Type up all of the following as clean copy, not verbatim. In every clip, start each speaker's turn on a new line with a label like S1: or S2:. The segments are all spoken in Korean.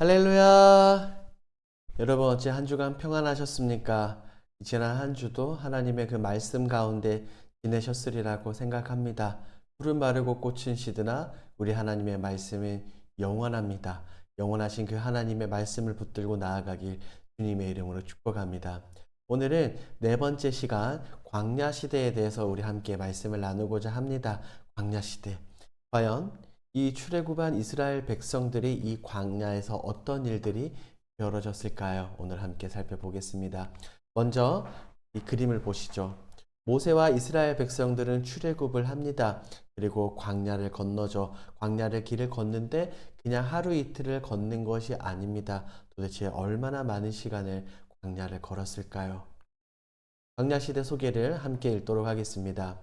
S1: 할렐루야! 여러분 어째 한 주간 평안하셨습니까? 지난 한 주도 하나님의 그 말씀 가운데 지내셨으리라고 생각합니다. 푸른 마르고 꽃은 시드나 우리 하나님의 말씀은 영원합니다. 영원하신 그 하나님의 말씀을 붙들고 나아가길 주님의 이름으로 축복합니다. 오늘은 네 번째 시간 광야 시대에 대해서 우리 함께 말씀을 나누고자 합니다. 광야 시대. 과연 이 출애굽한 이스라엘 백성들이 이 광야에서 어떤 일들이 벌어졌을까요? 오늘 함께 살펴보겠습니다. 먼저 이 그림을 보시죠. 모세와 이스라엘 백성들은 출애굽을 합니다. 그리고 광야를 건너죠. 광야를 길을 걷는데 그냥 하루 이틀을 걷는 것이 아닙니다. 도대체 얼마나 많은 시간을 광야를 걸었을까요? 광야 시대 소개를 함께 읽도록 하겠습니다.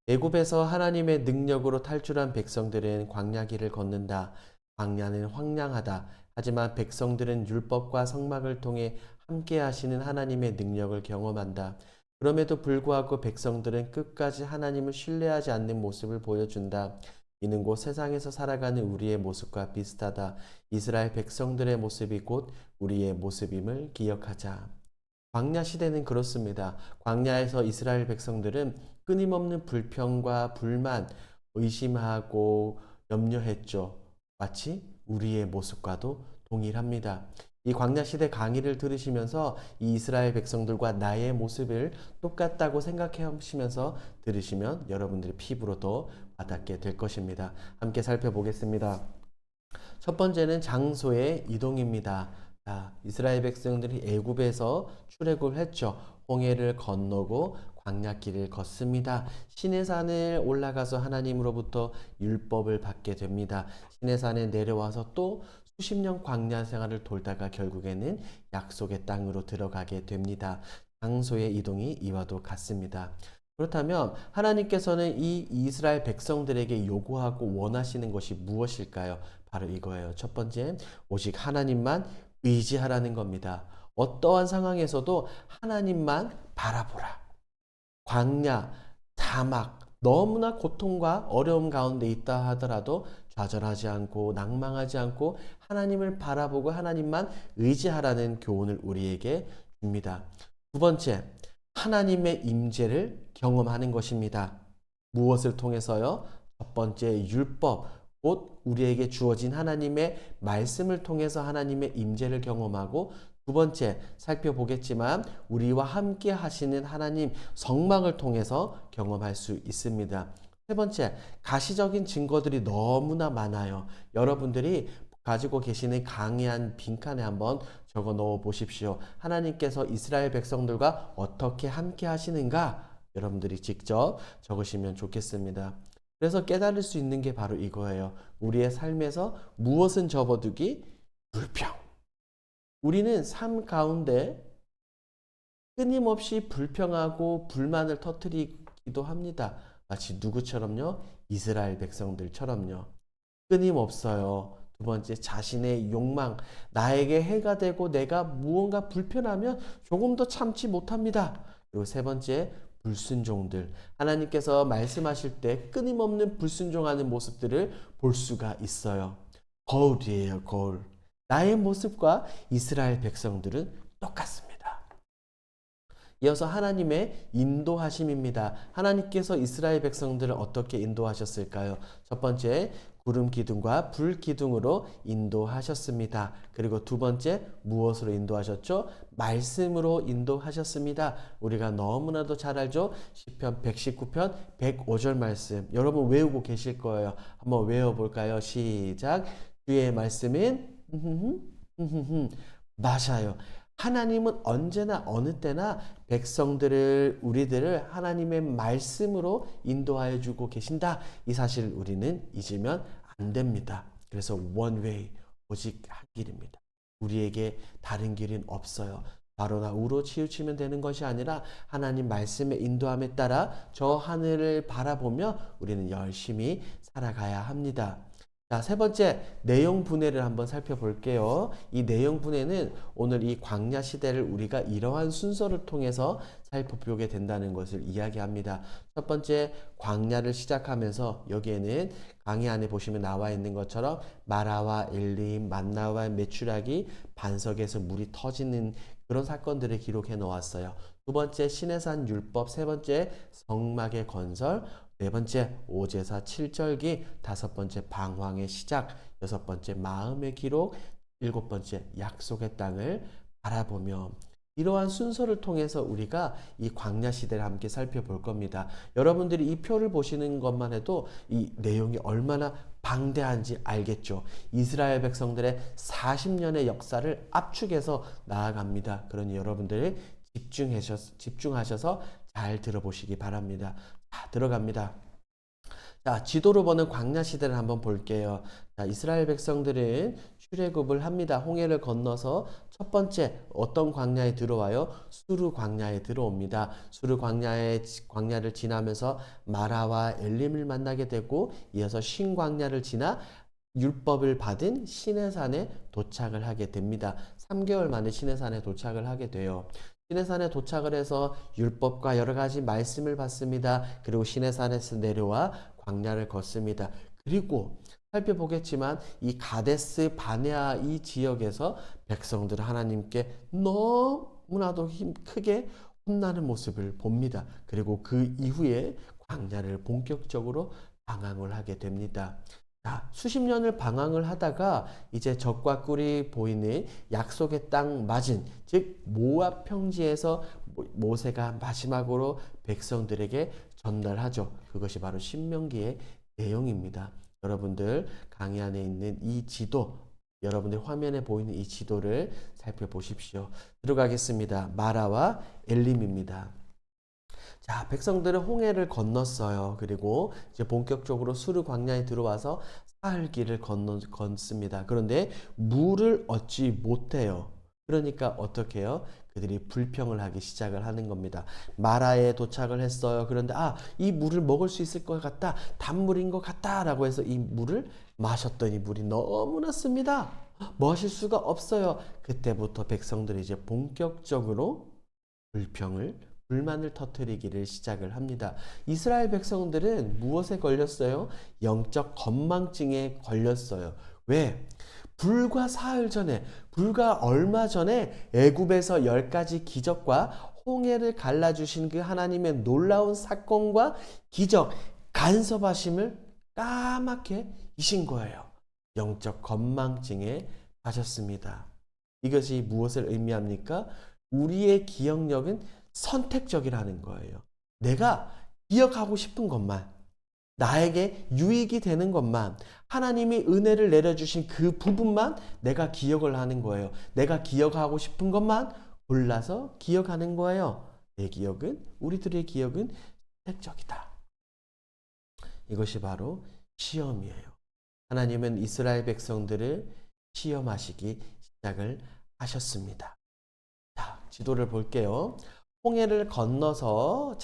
S1: 애굽에서 하나님의 능력으로 탈출한 백성들은 광야길을 걷는다. 광야는 황량하다. 하지만 백성들은 율법과 성막을 통해 함께 하시는 하나님의 능력을 경험한다. 그럼에도 불구하고 백성들은 끝까지 하나님을 신뢰하지 않는 모습을 보여준다. 이는 곧 세상에서 살아가는 우리의 모습과 비슷하다. 이스라엘 백성들의 모습이 곧 우리의 모습임을 기억하자. 광야 시대는 그렇습니다. 광야에서 이스라엘 백성들은 끊임없는 불평과 불만, 의심하고 염려했죠. 마치 우리의 모습과도 동일합니다. 이 광야 시대 강의를 들으시면서 이 이스라엘 백성들과 나의 모습을 똑같다고 생각하시면서 들으시면 여러분들의 피부로도 와닿게 될 것입니다. 함께 살펴보겠습니다. 첫 번째는 장소의 이동입니다. 이스라엘 백성들이 애굽에서 출애굽을 했죠. 홍해를 건너고 광야길을 걷습니다. 시내산을 올라가서 하나님으로부터 율법을 받게 됩니다. 시내산에 내려와서 또 수십 년 광야 생활을 돌다가 결국에는 약속의 땅으로 들어가게 됩니다. 장소의 이동이 이와도 같습니다. 그렇다면 하나님께서는 이 이스라엘 백성들에게 요구하고 원하시는 것이 무엇일까요? 바로 이거예요. 첫 번째, 오직 하나님만 의지하라는 겁니다. 어떠한 상황에서도 하나님만 바라보라. 광야, 사막, 너무나 고통과 어려움 가운데 있다 하더라도 좌절하지 않고 낭망하지 않고 하나님을 바라보고 하나님만 의지하라는 교훈을 우리에게 줍니다. 두 번째, 하나님의 임재를 경험하는 것입니다. 무엇을 통해서요? 첫 번째, 율법, 곧 우리에게 주어진 하나님의 말씀을 통해서 하나님의 임재를 경험하고, 두 번째 살펴보겠지만 우리와 함께 하시는 하나님 성막을 통해서 경험할 수 있습니다. 세 번째, 가시적인 증거들이 너무나 많아요. 여러분들이 가지고 계시는 강의한 빈칸에 한번 적어 넣어 보십시오. 하나님께서 이스라엘 백성들과 어떻게 함께 하시는가 여러분들이 직접 적으시면 좋겠습니다. 그래서 깨달을 수 있는 게 바로 이거예요. 우리의 삶에서 무엇은 접어두기? 불평. 우리는 삶 가운데 끊임없이 불평하고 불만을 터뜨리기도 합니다. 마치 누구처럼요? 이스라엘 백성들처럼요. 끊임없어요. 두 번째, 자신의 욕망, 나에게 해가 되고 내가 무언가 불편하면 조금 더 참지 못합니다. 그리고 세 번째, 불순종들. 하나님께서 말씀하실 때 끊임없는 불순종하는 모습들을 볼 수가 있어요. 거울이에요, 거울. 나의 모습과 이스라엘 백성들은 똑같습니다. 이어서 하나님의 인도하심입니다. 하나님께서 이스라엘 백성들을 어떻게 인도하셨을까요? 첫 번째, 구름 기둥과 불 기둥으로 인도하셨습니다. 그리고 두 번째, 무엇으로 인도하셨죠? 말씀으로 인도하셨습니다. 우리가 너무나도 잘 알죠? 시편 119편 105절 말씀. 여러분 외우고 계실 거예요. 한번 외워볼까요? 시작. 주의 말씀은 맞아요. 하나님은 언제나 어느 때나 백성들을 우리들을 하나님의 말씀으로 인도하여 주고 계신다. 이 사실을 우리는 잊으면 안 됩니다. 그래서 one way, 오직 한 길입니다. 우리에게 다른 길은 없어요. 바로나 우로 치우치면 되는 것이 아니라 하나님 말씀의 인도함에 따라 저 하늘을 바라보며 우리는 열심히 살아가야 합니다. 자, 세 번째 내용 분해를 한번 살펴볼게요. 이 내용 분해는 오늘 이 광야 시대를 우리가 이러한 순서를 통해서 살펴보게 된다는 것을 이야기합니다. 첫 번째 광야를 시작하면서 여기에는 강의 안에 보시면 나와 있는 것처럼 마라와 엘림, 만나와 메추라기, 반석에서 물이 터지는 그런 사건들을 기록해 놓았어요. 두 번째 시내산 율법, 세 번째 성막의 건설, 네 번째 오제사 7절기, 다섯 번째 방황의 시작, 여섯 번째 마음의 기록, 일곱 번째 약속의 땅을 바라보며 이러한 순서를 통해서 우리가 이 광야 시대를 함께 살펴볼 겁니다. 여러분들이 이 표를 보시는 것만 해도 이 내용이 얼마나 방대한지 알겠죠. 이스라엘 백성들의 40년의 역사를 압축해서 나아갑니다. 그러니 여러분들이 집중하셔서 잘 들어보시기 바랍니다. 자, 들어갑니다. 자, 지도로 보는 광야 시대를 한번 볼게요. 자, 이스라엘 백성들은 출애굽을 합니다. 홍해를 건너서 첫 번째 어떤 광야에 들어와요? 수르 광야에 들어옵니다. 수르 광야를 지나면서 마라와 엘림을 만나게 되고 이어서 신 광야를 지나 율법을 받은 시내산에 도착을 하게 됩니다. 3개월 만에 시내산에 도착을 하게 돼요. 시내산에 도착을 해서 율법과 여러 가지 말씀을 받습니다. 그리고 시내산에서 내려와 광야를 걷습니다. 그리고 살펴보겠지만 이 가데스 바네아 이 지역에서 백성들은 하나님께 너무나도 크게 혼나는 모습을 봅니다. 그리고 그 이후에 광야를 본격적으로 방황을 하게 됩니다. 자, 수십 년을 방황을 하다가 이제 적과 꿀이 보이는 약속의 땅 맞은, 즉 모압 평지에서 모세가 마지막으로 백성들에게 전달하죠. 그것이 바로 신명기의 내용입니다. 여러분들 강의 안에 있는 이 지도, 여러분들 화면에 보이는 이 지도를 살펴보십시오. 들어가겠습니다. 마라와 엘림입니다. 자, 백성들은 홍해를 건넜어요. 그리고 이제 본격적으로 수르 광야에 들어와서 사흘 길을 걷습니다. 그런데 물을 얻지 못해요. 그러니까 어떻게 해요? 그들이 불평을 하기 시작을 하는 겁니다. 마라에 도착을 했어요. 그런데 이 물을 먹을 수 있을 것 같다. 단물인 것 같다. 라고 해서 이 물을 마셨더니 물이 너무나 씁니다. 마실 수가 없어요. 그때부터 백성들이 이제 본격적으로 불만을 터뜨리기를 시작을 합니다. 이스라엘 백성들은 무엇에 걸렸어요? 영적 건망증에 걸렸어요. 왜? 불과 사흘 전에, 불과 얼마 전에 애굽에서 10가지 기적과 홍해를 갈라주신 그 하나님의 놀라운 사건과 기적, 간섭하심을 까맣게 잊은 거예요. 영적 건망증에 빠졌습니다. 이것이 무엇을 의미합니까? 우리의 기억력은 선택적이라는 거예요. 내가 기억하고 싶은 것만, 나에게 유익이 되는 것만, 하나님이 은혜를 내려주신 그 부분만 내가 기억을 하는 거예요. 내가 기억하고 싶은 것만 골라서 기억하는 거예요. 내 기억은, 우리들의 기억은 선택적이다. 이것이 바로 시험이에요. 하나님은 이스라엘 백성들을 시험하시기 시작을 하셨습니다. 자, 지도를 볼게요. 홍해를 건너서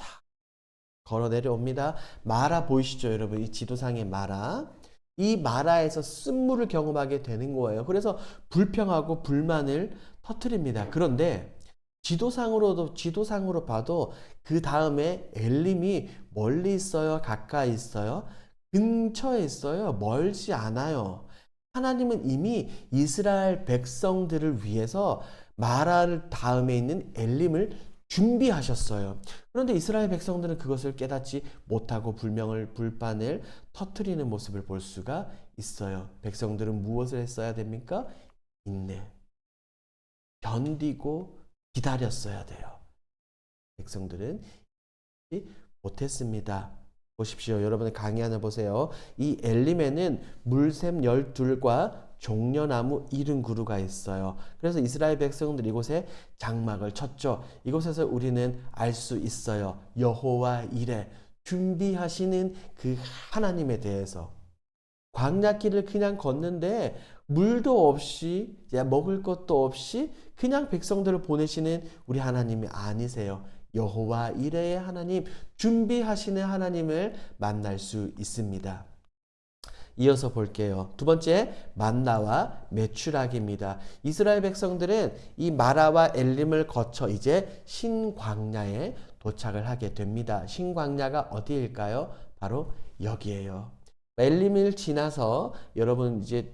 S1: 걸어 내려옵니다. 마라 보이시죠, 여러분? 이 지도상의 마라. 이 마라에서 쓴물을 경험하게 되는 거예요. 그래서 불평하고 불만을 터뜨립니다. 그런데 지도상으로 봐도 그 다음에 엘림이 멀리 있어요? 가까이 있어요? 근처에 있어요? 멀지 않아요. 하나님은 이미 이스라엘 백성들을 위해서 마라를 다음에 있는 엘림을 준비하셨어요. 그런데 이스라엘 백성들은 그것을 깨닫지 못하고 불만을 터뜨리는 모습을 볼 수가 있어요. 백성들은 무엇을 했어야 됩니까? 인내, 견디고 기다렸어야 돼요. 백성들은 못했습니다. 보십시오. 여러분 강의 하나 보세요. 이 엘림에는 물샘 12과 종려나무 70그루가 있어요. 그래서 이스라엘 백성들 이곳에 장막을 쳤죠. 이곳에서 우리는 알 수 있어요. 여호와 이레, 준비하시는 그 하나님에 대해서. 광야길을 그냥 걷는데 물도 없이 먹을 것도 없이 그냥 백성들을 보내시는 우리 하나님이 아니세요. 여호와 이레의 하나님, 준비하시는 하나님을 만날 수 있습니다. 이어서 볼게요. 두 번째, 만나와 메추라기입니다. 이스라엘 백성들은 이 마라와 엘림을 거쳐 이제 신광야에 도착을 하게 됩니다. 신광야가 어디일까요? 바로 여기에요. 엘림을 지나서 여러분 이제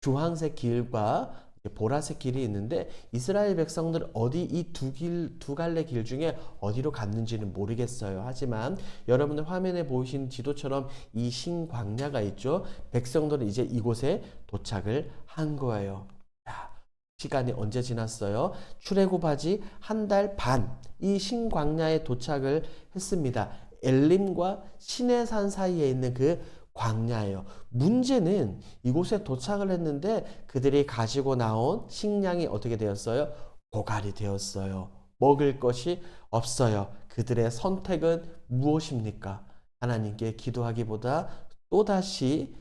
S1: 주황색 길과 보라색 길이 있는데 이스라엘 백성들 어디 이 두 갈래 길 중에 어디로 갔는지는 모르겠어요. 하지만 여러분들 화면에 보이신 지도처럼 이 신광야가 있죠. 백성들은 이제 이곳에 도착을 한 거예요. 자, 시간이 언제 지났어요? 출애굽하지 한 달 반 이 신광야에 도착을 했습니다. 엘림과 시내산 사이에 있는 그 광야예요. 문제는 이곳에 도착을 했는데 그들이 가지고 나온 식량이 어떻게 되었어요? 고갈이 되었어요. 먹을 것이 없어요. 그들의 선택은 무엇입니까? 하나님께 기도하기보다 또다시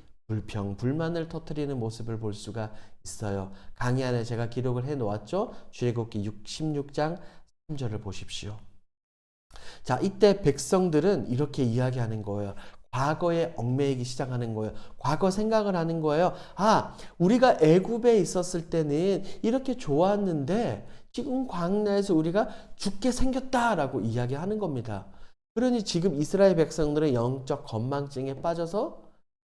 S1: 불만을 터뜨리는 모습을 볼 수가 있어요. 강의 안에 제가 기록을 해 놓았죠? 출애굽기 16장 3절을 보십시오. 자, 이때 백성들은 이렇게 이야기하는 거예요. 과거에 얽매이기 시작하는 거예요. 과거 생각을 하는 거예요. 아, 우리가 애굽에 있었을 때는 이렇게 좋았는데 지금 광야에서 우리가 죽게 생겼다라고 이야기하는 겁니다. 그러니 지금 이스라엘 백성들은 영적 건망증에 빠져서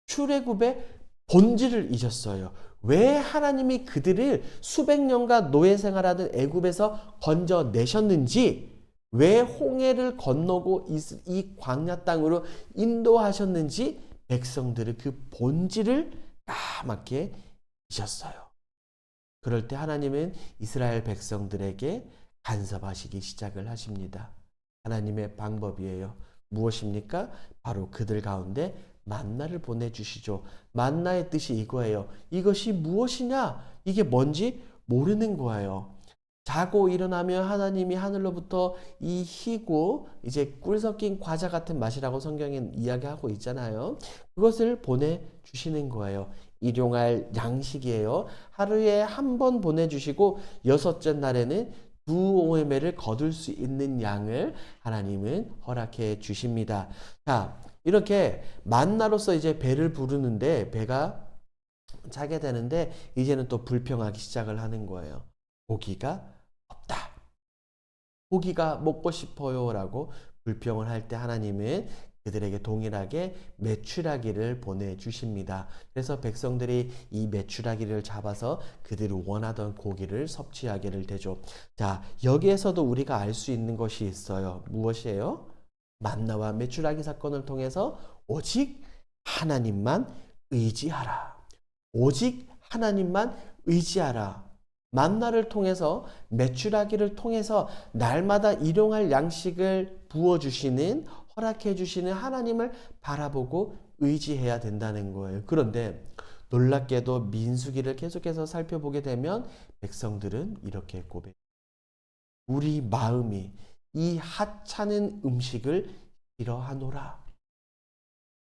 S1: 출애굽의 본질을 잊었어요. 왜 하나님이 그들을 수백 년간 노예 생활하던 애굽에서 건져내셨는지, 왜 홍해를 건너고 이 광야 땅으로 인도하셨는지 백성들의 그 본질을 까맣게 잊었어요. 그럴 때 하나님은 이스라엘 백성들에게 간섭하시기 시작을 하십니다. 하나님의 방법이에요. 무엇입니까? 바로 그들 가운데 만나를 보내주시죠. 만나의 뜻이 이거예요. 이것이 무엇이냐? 이게 뭔지 모르는 거예요. 자고 일어나면 하나님이 하늘로부터 이 희고 이제 꿀 섞인 과자 같은 맛이라고 성경에 이야기하고 있잖아요. 그것을 보내주시는 거예요. 일용할 양식이에요. 하루에 한 번 보내주시고 여섯째 날에는 두 오매를 거둘 수 있는 양을 하나님은 허락해 주십니다. 자, 이렇게 만나로서 이제 배를 부르는데 배가 차게 되는데 이제는 또 불평하기 시작을 하는 거예요. 고기가 없다. 고기가 먹고 싶어요 라고 불평을 할 때 하나님은 그들에게 동일하게 메추라기를 보내주십니다. 그래서 백성들이 이 메추라기를 잡아서 그들이 원하던 고기를 섭취하게 되죠. 자, 여기에서도 우리가 알 수 있는 것이 있어요. 무엇이에요? 만나와 메추라기 사건을 통해서 오직 하나님만 의지하라. 오직 하나님만 의지하라. 만나를 통해서 메추라기를 통해서 날마다 일용할 양식을 부어주시는 허락해 주시는 하나님을 바라보고 의지해야 된다는 거예요. 그런데 놀랍게도 민수기를 계속해서 살펴보게 되면 백성들은 이렇게 고백해요. 우리 마음이 이 하찮은 음식을 싫어하노라.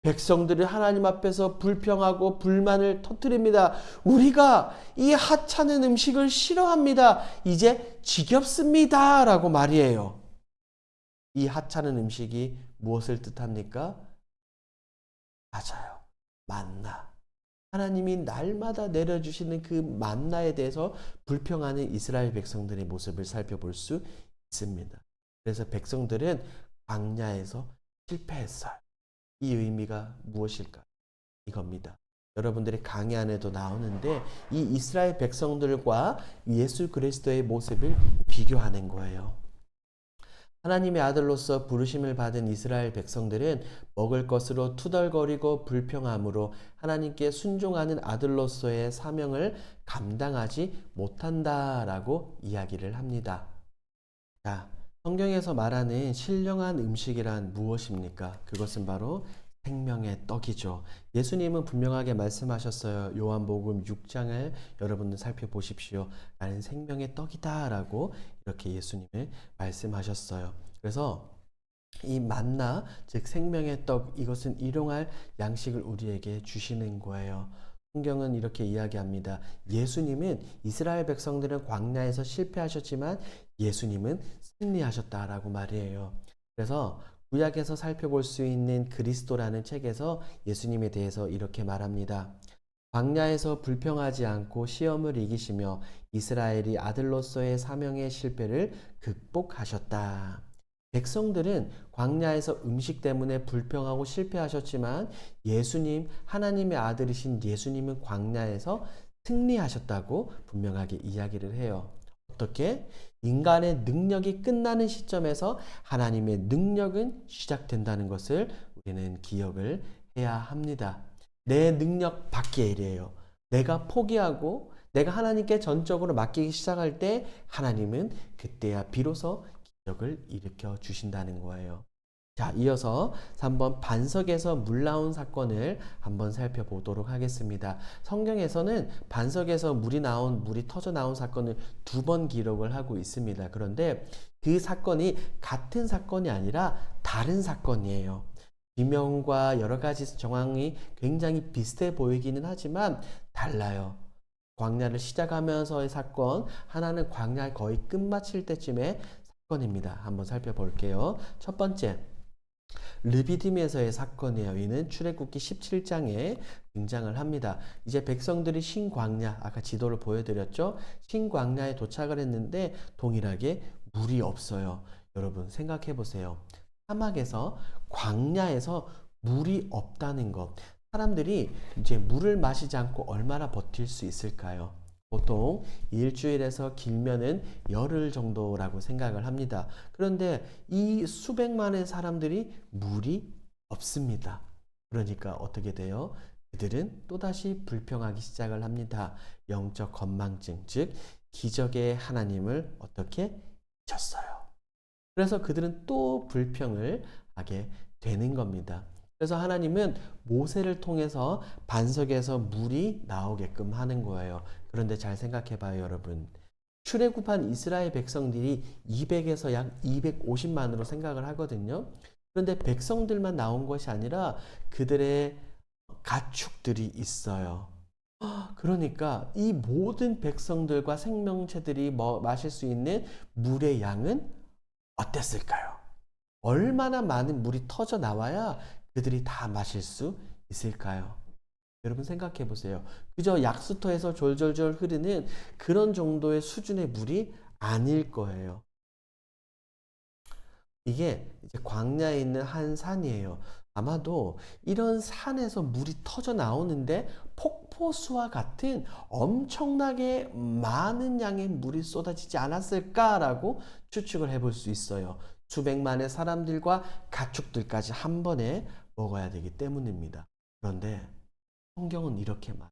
S1: 백성들이 하나님 앞에서 불평하고 불만을 터뜨립니다. 우리가 이 하찮은 음식을 싫어합니다. 이제 지겹습니다. 라고 말이에요. 이 하찮은 음식이 무엇을 뜻합니까? 맞아요. 만나. 하나님이 날마다 내려주시는 그 만나에 대해서 불평하는 이스라엘 백성들의 모습을 살펴볼 수 있습니다. 그래서 백성들은 광야에서 실패했어요. 이 의미가 무엇일까? 이겁니다. 여러분들의 강의 안에도 나오는데 이 이스라엘 백성들과 예수 그리스도의 모습을 비교하는 거예요. 하나님의 아들로서 부르심을 받은 이스라엘 백성들은 먹을 것으로 투덜거리고 불평함으로 하나님께 순종하는 아들로서의 사명을 감당하지 못한다라고 이야기를 합니다. 자, 성경에서 말하는 신령한 음식이란 무엇입니까? 그것은 바로 생명의 떡이죠. 예수님은 분명하게 말씀하셨어요. 요한복음 6장을 여러분들 살펴보십시오. 나는 생명의 떡이다 라고 이렇게 예수님을 말씀하셨어요. 그래서 이 만나, 즉 생명의 떡, 이것은 일용할 양식을 우리에게 주시는 거예요. 성경은 이렇게 이야기합니다. 예수님은 이스라엘 백성들은 광야에서 실패하셨지만 예수님은 승리하셨다라고 말이에요. 그래서 구약에서 살펴볼 수 있는 그리스도라는 책에서 예수님에 대해서 이렇게 말합니다. 광야에서 불평하지 않고 시험을 이기시며 이스라엘이 아들로서의 사명의 실패를 극복하셨다. 백성들은 광야에서 음식 때문에 불평하고 실패하셨지만 예수님, 하나님의 아들이신 예수님은 광야에서 승리하셨다고 분명하게 이야기를 해요. 어떻게? 인간의 능력이 끝나는 시점에서 하나님의 능력은 시작된다는 것을 우리는 기억을 해야 합니다. 내 능력 밖의 일이에요. 내가 포기하고 내가 하나님께 전적으로 맡기기 시작할 때 하나님은 그때야 비로소 기적을 일으켜 주신다는 거예요. 자, 이어서 3번 반석에서 물 나온 사건을 한번 살펴보도록 하겠습니다. 성경에서는 반석에서 물이 터져 나온 사건을 2번 기록을 하고 있습니다. 그런데 그 사건이 같은 사건이 아니라 다른 사건이에요. 지명과 여러 가지 정황이 굉장히 비슷해 보이기는 하지만 달라요. 광야를 시작하면서의 사건, 하나는 광야 거의 끝마칠 때쯤의 사건입니다. 한번 살펴볼게요. 첫 번째, 르비딤에서의 사건이에요. 이는 출애굽기 17장에 등장을 합니다. 이제 백성들이 신광야, 아까 지도를 보여드렸죠? 신광야에 도착을 했는데 동일하게 물이 없어요. 여러분 생각해 보세요. 사막에서 광야에서 물이 없다는 것. 사람들이 이제 물을 마시지 않고 얼마나 버틸 수 있을까요? 보통 일주일에서 길면은 열흘 정도라고 생각을 합니다. 그런데 이 수백만의 사람들이 물이 없습니다. 그러니까 어떻게 돼요? 그들은 또다시 불평하기 시작을 합니다. 영적 건망증, 즉 기적의 하나님을 어떻게 잊었어요. 그래서 그들은 또 불평을 하게 되는 겁니다. 그래서 하나님은 모세를 통해서 반석에서 물이 나오게끔 하는 거예요. 그런데 잘 생각해 봐요, 여러분. 출애굽한 이스라엘 백성들이 200에서 약 250만으로 생각을 하거든요. 그런데 백성들만 나온 것이 아니라 그들의 가축들이 있어요. 그러니까 이 모든 백성들과 생명체들이 마실 수 있는 물의 양은 어땠을까요? 얼마나 많은 물이 터져 나와야 그들이 다 마실 수 있을까요? 여러분 생각해 보세요. 그저 약수터에서 졸졸졸 흐르는 그런 정도의 수준의 물이 아닐 거예요. 이게 이제 광야에 있는 한 산이에요. 아마도 이런 산에서 물이 터져 나오는데 폭포수와 같은 엄청나게 많은 양의 물이 쏟아지지 않았을까라고 추측을 해볼 수 있어요. 수백만의 사람들과 가축들까지 한 번에 먹어야 되기 때문입니다. 그런데 성경은 이렇게 말.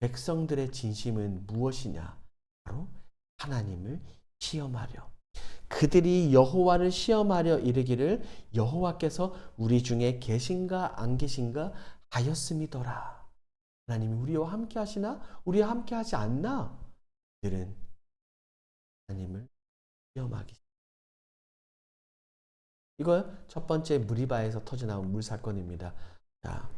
S1: 백성들의 진심은 무엇이냐? 바로 하나님을 시험하려. 그들이 여호와를 시험하려 이르기를 여호와께서 우리 중에 계신가 안 계신가 하였음이더라. 하나님이 우리와 함께 하시나? 우리와 함께 하지 않나? 그들은 하나님을 시험하기. 이거 첫 번째 무리바에서 터져나온 물 사건입니다. 자,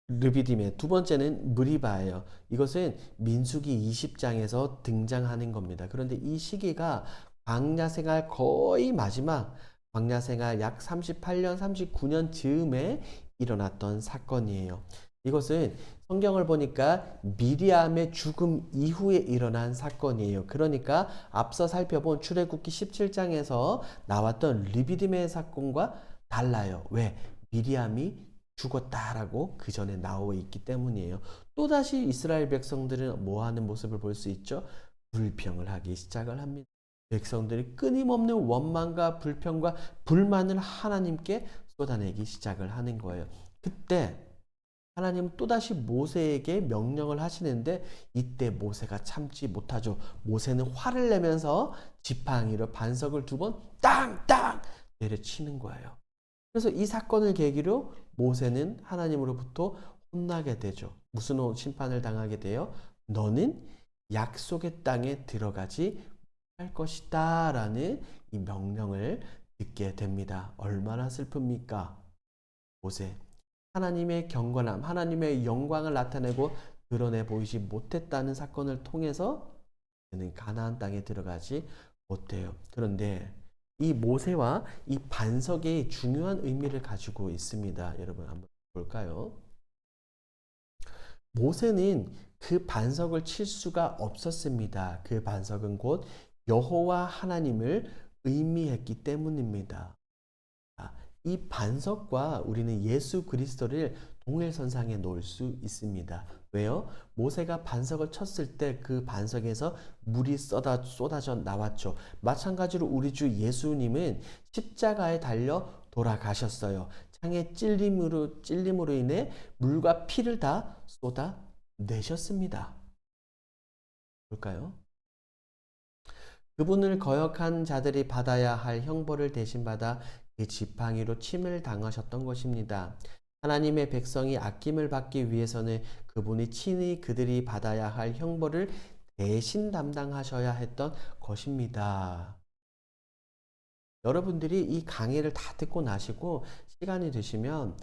S1: 르비딤의 두 번째는 무리바예요. 이것은 민수기 20장에서 등장하는 겁니다. 그런데 이 시기가 광야 생활 거의 마지막, 광야 생활 약 38년, 39년 즈음에 일어났던 사건이에요. 이것은 성경을 보니까 미리암의 죽음 이후에 일어난 사건이에요. 그러니까 앞서 살펴본 출애굽기 17장에서 나왔던 르비딤의 사건과 달라요. 왜? 미리암이 죽었다라고 그 전에 나와 있기 때문이에요. 또다시 이스라엘 백성들은 뭐 하는 모습을 볼 수 있죠? 불평을 하기 시작을 합니다. 백성들이 끊임없는 원망과 불평과 불만을 하나님께 쏟아내기 시작을 하는 거예요. 그때 하나님은 또다시 모세에게 명령을 하시는데 이때 모세가 참지 못하죠. 모세는 화를 내면서 지팡이로 반석을 2번 땅땅 내려치는 거예요. 그래서 이 사건을 계기로 모세는 하나님으로부터 혼나게 되죠. 무슨 심판을 당하게 돼요? 너는 약속의 땅에 들어가지 할 것이다 라는 이 명령을 듣게 됩니다. 얼마나 슬픕니까? 모세. 하나님의 경건함, 하나님의 영광을 나타내고 드러내 보이지 못했다는 사건을 통해서 그는 가나안 땅에 들어가지 못해요. 그런데 이 모세와 이 반석의 중요한 의미를 가지고 있습니다. 여러분 한번 볼까요? 모세는 그 반석을 칠 수가 없었습니다. 그 반석은 곧 여호와 하나님을 의미했기 때문입니다. 이 반석과 우리는 예수 그리스도를 동일선상에 놓을 수 있습니다. 왜요? 모세가 반석을 쳤을 때 그 반석에서 물이 쏟아져 나왔죠. 마찬가지로 우리 주 예수님은 십자가에 달려 돌아가셨어요. 창에 찔림으로 인해 물과 피를 다 쏟아내셨습니다. 볼까요? 그분을 거역한 자들이 받아야 할 형벌을 대신받아 그 지팡이로 침을 당하셨던 것입니다. 하나님의 백성이 아낌을 받기 위해서는 그분이 친히 그들이 받아야 할 형벌을 대신 담당하셔야 했던 것입니다. 여러분들이 이 강의를 다 듣고 나시고 시간이 되시면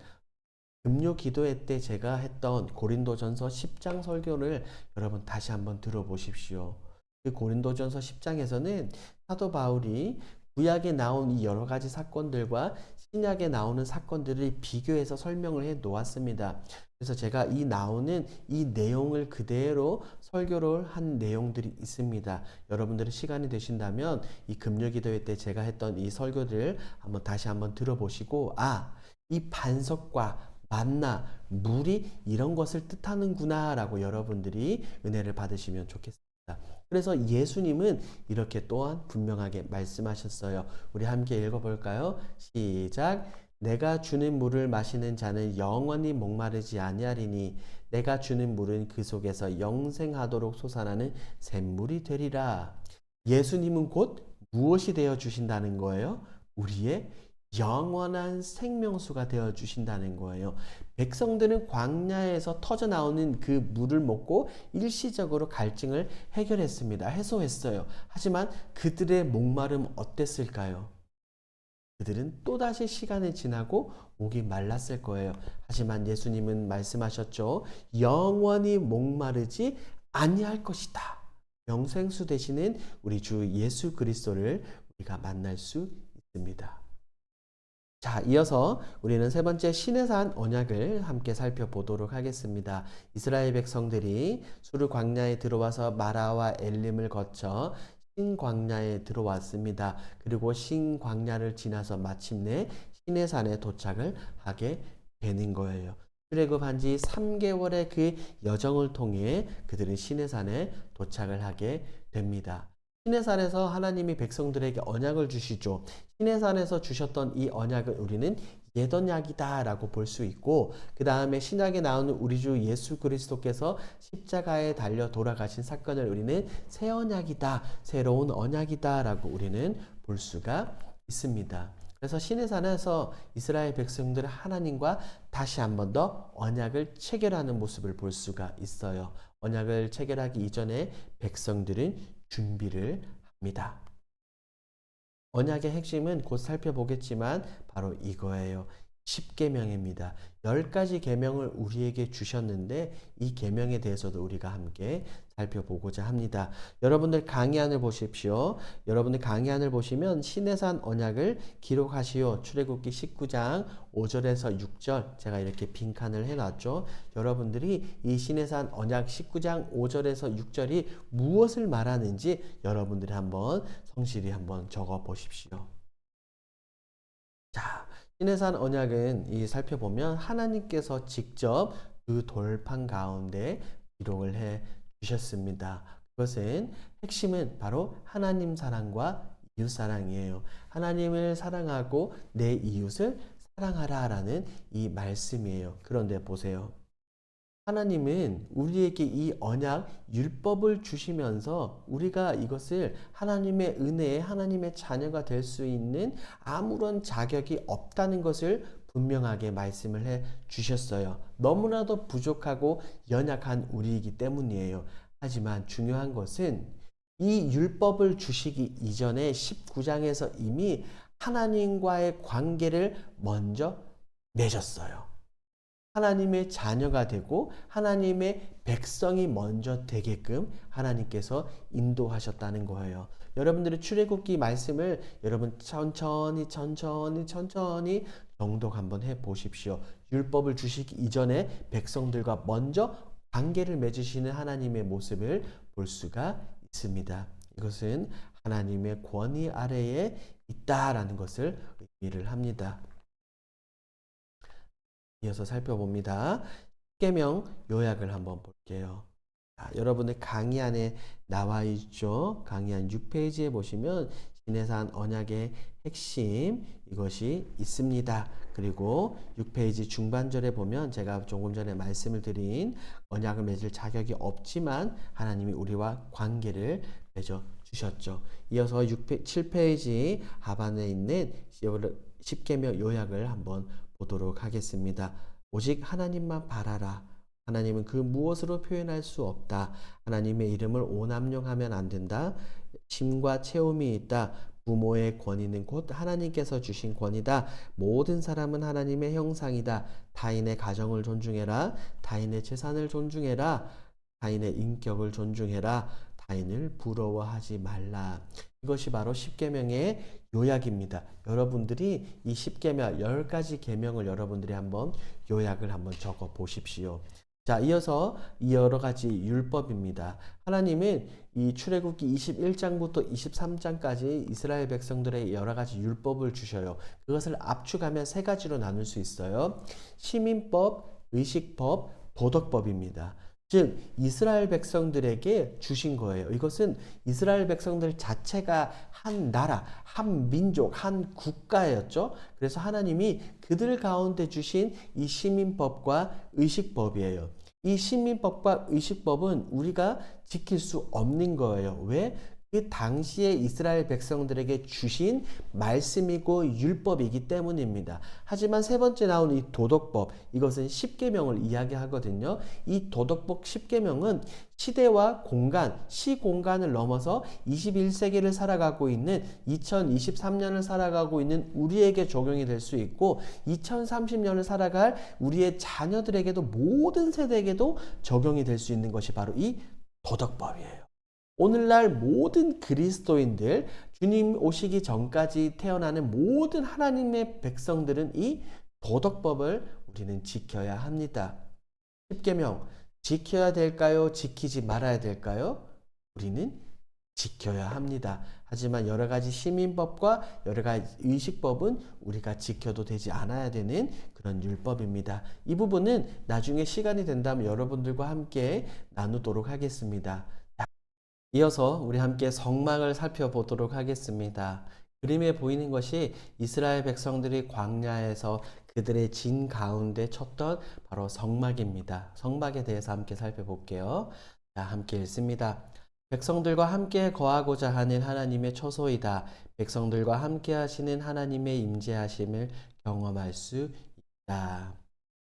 S1: 금요 기도회 때 제가 했던 고린도전서 10장 설교를 여러분 다시 한번 들어보십시오. 그 고린도전서 10장에서는 사도 바울이 구약에 나온 이 여러 가지 사건들과 신약에 나오는 사건들을 비교해서 설명을 해 놓았습니다. 그래서 제가 나오는 이 내용을 그대로 설교를 한 내용들이 있습니다. 여러분들이 시간이 되신다면 이 금요 기도회 때 제가 했던 이 설교들을 다시 한번 들어보시고 이 반석과 만나, 물이 이런 것을 뜻하는구나 라고 여러분들이 은혜를 받으시면 좋겠습니다. 그래서 예수님은 이렇게 또한 분명하게 말씀하셨어요. 우리 함께 읽어볼까요? 시작. 내가 주는 물을 마시는 자는 영원히 목마르지 아니하리니 내가 주는 물은 그 속에서 영생하도록 솟아나는 샘물이 되리라. 예수님은 곧 무엇이 되어 주신다는 거예요? 우리의 영원한 생명수가 되어 주신다는 거예요. 백성들은 광야에서 터져 나오는 그 물을 먹고 일시적으로 갈증을 해결했습니다. 해소했어요. 하지만 그들의 목마름 어땠을까요? 그들은 또다시 시간이 지나고 목이 말랐을 거예요. 하지만 예수님은 말씀하셨죠. 영원히 목마르지 아니할 것이다. 영생수 되시는 우리 주 예수 그리스도를 우리가 만날 수 있습니다. 자, 이어서 우리는 세 번째 시내산 언약을 함께 살펴보도록 하겠습니다. 이스라엘 백성들이 수르 광야에 들어와서 마라와 엘림을 거쳐 신광야에 들어왔습니다. 그리고 신광야를 지나서 마침내 시내산에 도착을 하게 되는 거예요. 출애굽한 지 3개월의 그 여정을 통해 그들은 시내산에 도착을 하게 됩니다. 시내산에서 하나님이 백성들에게 언약을 주시죠. 시내산에서 주셨던 이 언약을 우리는 옛 언약이다라고 볼 수 있고, 그 다음에 신약에 나오는 우리 주 예수 그리스도께서 십자가에 달려 돌아가신 사건을 우리는 새 언약이다, 새로운 언약이다라고 우리는 볼 수가 있습니다. 그래서 시내산에서 이스라엘 백성들은 하나님과 다시 한 번 더 언약을 체결하는 모습을 볼 수가 있어요. 언약을 체결하기 이전에 백성들은 준비를 합니다. 언약의 핵심은 곧 살펴보겠지만 바로 이거예요. 10계명입니다. 10가지 계명을 우리에게 주셨는데 이 계명에 대해서도 우리가 함께 살펴보고자 합니다. 여러분들 강의안을 보십시오. 여러분들 강의안을 보시면 시내산 언약을 기록하시오. 출애굽기 19장 5절에서 6절 제가 이렇게 빈칸을 해놨죠. 여러분들이 이 시내산 언약 19장 5절에서 6절이 무엇을 말하는지 여러분들이 한번 성실히 한번 적어 보십시오. 자, 시내산 언약은 살펴보면 하나님께서 직접 그 돌판 가운데 기록을 해 주셨습니다. 그것은 핵심은 바로 하나님 사랑과 이웃 사랑이에요. 하나님을 사랑하고 내 이웃을 사랑하라라는 이 말씀이에요. 그런데 보세요. 하나님은 우리에게 이 언약, 율법을 주시면서 우리가 이것을 하나님의 은혜에 하나님의 자녀가 될 수 있는 아무런 자격이 없다는 것을 분명하게 말씀을 해 주셨어요. 너무나도 부족하고 연약한 우리이기 때문이에요. 하지만 중요한 것은 이 율법을 주시기 이전에 19장에서 이미 하나님과의 관계를 먼저 맺었어요. 하나님의 자녀가 되고 하나님의 백성이 먼저 되게끔 하나님께서 인도하셨다는 거예요. 여러분들이 출애굽기 말씀을 여러분 천천히 정독 한번 해 보십시오. 율법을 주시기 이전에 백성들과 먼저 관계를 맺으시는 하나님의 모습을 볼 수가 있습니다. 이것은 하나님의 권위 아래에 있다라는 것을 의미를 합니다. 이어서 살펴봅니다. 십계명 요약을 한번 볼게요. 여러분의 강의 안에 나와 있죠. 강의 한 6페이지에 보시면 시내산 언약의 핵심 이것이 있습니다. 그리고 6페이지 중반절에 보면 제가 조금 전에 말씀을 드린 언약을 맺을 자격이 없지만 하나님이 우리와 관계를 맺어 주셨죠. 이어서 7페이지 하반에 있는 십계명 요약을 한번 보도록 하겠습니다. 오직 하나님만 바라라. 하나님은 그 무엇으로 표현할 수 없다. 하나님의 이름을 오남용하면 안 된다. 쉼과 채움이 있다. 부모의 권위는 곧 하나님께서 주신 권위다. 모든 사람은 하나님의 형상이다. 타인의 가정을 존중해라. 타인의 재산을 존중해라. 타인의 인격을 존중해라. 타인을 부러워하지 말라. 이것이 바로 십계명의 요약입니다. 여러분들이 이 십계명 10가지 계명을 여러분들이 한번 요약을 한번 적어 보십시오. 자, 이어서 이 여러 가지 율법입니다. 하나님은 이 출애굽기 21장부터 23장까지 이스라엘 백성들의 여러 가지 율법을 주셔요. 그것을 압축하면 3가지로 나눌 수 있어요. 시민법, 의식법, 도덕법입니다. 즉 이스라엘 백성들에게 주신 거예요. 이것은 이스라엘 백성들 자체가 한 나라, 한 민족, 한 국가였죠. 그래서 하나님이 그들 가운데 주신 이 시민법과 의식법이에요. 이 시민법과 의식법은 우리가 지킬 수 없는 거예요. 왜? 그 당시에 이스라엘 백성들에게 주신 말씀이고 율법이기 때문입니다. 하지만 세 번째 나오는 이 도덕법, 이것은 십계명을 이야기하거든요. 이 도덕법 십계명은 시대와 공간, 시공간을 넘어서 21세기를 살아가고 있는 2023년을 살아가고 있는 우리에게 적용이 될 수 있고 2030년을 살아갈 우리의 자녀들에게도 모든 세대에게도 적용이 될 수 있는 것이 바로 이 도덕법이에요. 오늘날 모든 그리스도인들, 주님 오시기 전까지 태어나는 모든 하나님의 백성들은 이 도덕법을 우리는 지켜야 합니다. 십계명 지켜야 될까요? 지키지 말아야 될까요? 우리는 지켜야 합니다. 하지만 여러 가지 시민법과 여러 가지 의식법은 우리가 지켜도 되지 않아야 되는 그런 율법입니다. 이 부분은 나중에 시간이 된다면 여러분들과 함께 나누도록 하겠습니다. 이어서 우리 함께 성막을 살펴보도록 하겠습니다. 그림에 보이는 것이 이스라엘 백성들이 광야에서 그들의 진 가운데 쳤던 바로 성막입니다. 성막에 대해서 함께 살펴볼게요. 자, 함께 읽습니다. 백성들과 함께 거하고자 하는 하나님의 처소이다. 백성들과 함께 하시는 하나님의 임재하심을 경험할 수 있다.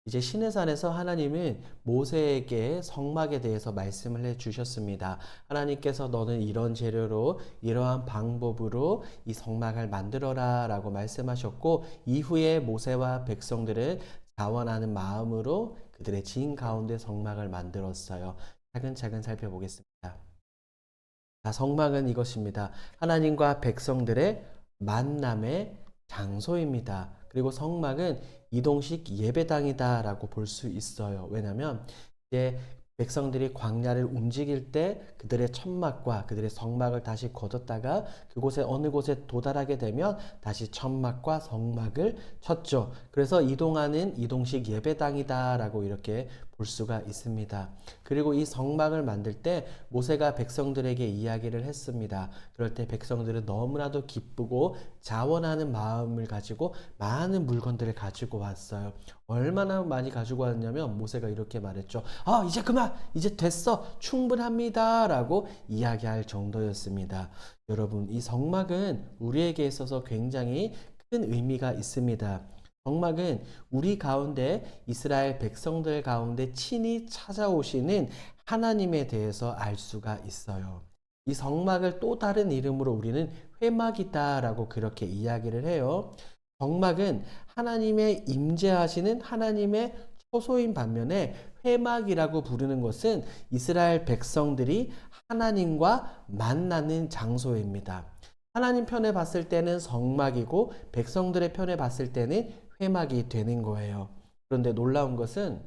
S1: 이제 시내산에서 하나님은 모세에게 성막에 대해서 말씀을 해 주셨습니다. 하나님께서 너는 이런 재료로 이러한 방법으로 이 성막을 만들어라 라고 말씀하셨고 이후에 모세와 백성들은 자원하는 마음으로 그들의 진 가운데 성막을 만들었어요. 차근차근 살펴보겠습니다. 자, 성막은 이것입니다. 하나님과 백성들의 만남의 장소입니다. 그리고 성막은 이동식 예배당이다 라고 볼 수 있어요. 왜냐하면 이제 백성들이 광야를 움직일 때 그들의 천막과 그들의 성막을 다시 거뒀다가 그곳에 어느 곳에 도달하게 되면 다시 천막과 성막을 쳤죠. 그래서 이동하는 이동식 예배당이다 라고 이렇게 볼 수가 있습니다. 그리고 이 성막을 만들 때 모세가 백성들에게 이야기를 했습니다. 그럴 때 백성들은 너무나도 기쁘고 자원하는 마음을 가지고 많은 물건들을 가지고 왔어요. 얼마나 많이 가지고 왔냐면 모세가 이렇게 말했죠. 이제 그만! 이제 됐어! 충분합니다! 라고 이야기할 정도였습니다. 여러분, 이 성막은 우리에게 있어서 굉장히 큰 의미가 있습니다. 성막은 우리 가운데 이스라엘 백성들 가운데 친히 찾아오시는 하나님에 대해서 알 수가 있어요. 이 성막을 또 다른 이름으로 우리는 회막이다라고 그렇게 이야기를 해요. 성막은 하나님의 임재하시는 하나님의 처소인 반면에 회막이라고 부르는 것은 이스라엘 백성들이 하나님과 만나는 장소입니다. 하나님 편에 봤을 때는 성막이고 백성들의 편에 봤을 때는 회막이 되는 거예요. 그런데 놀라운 것은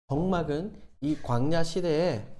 S1: 성막은 이 광야 시대에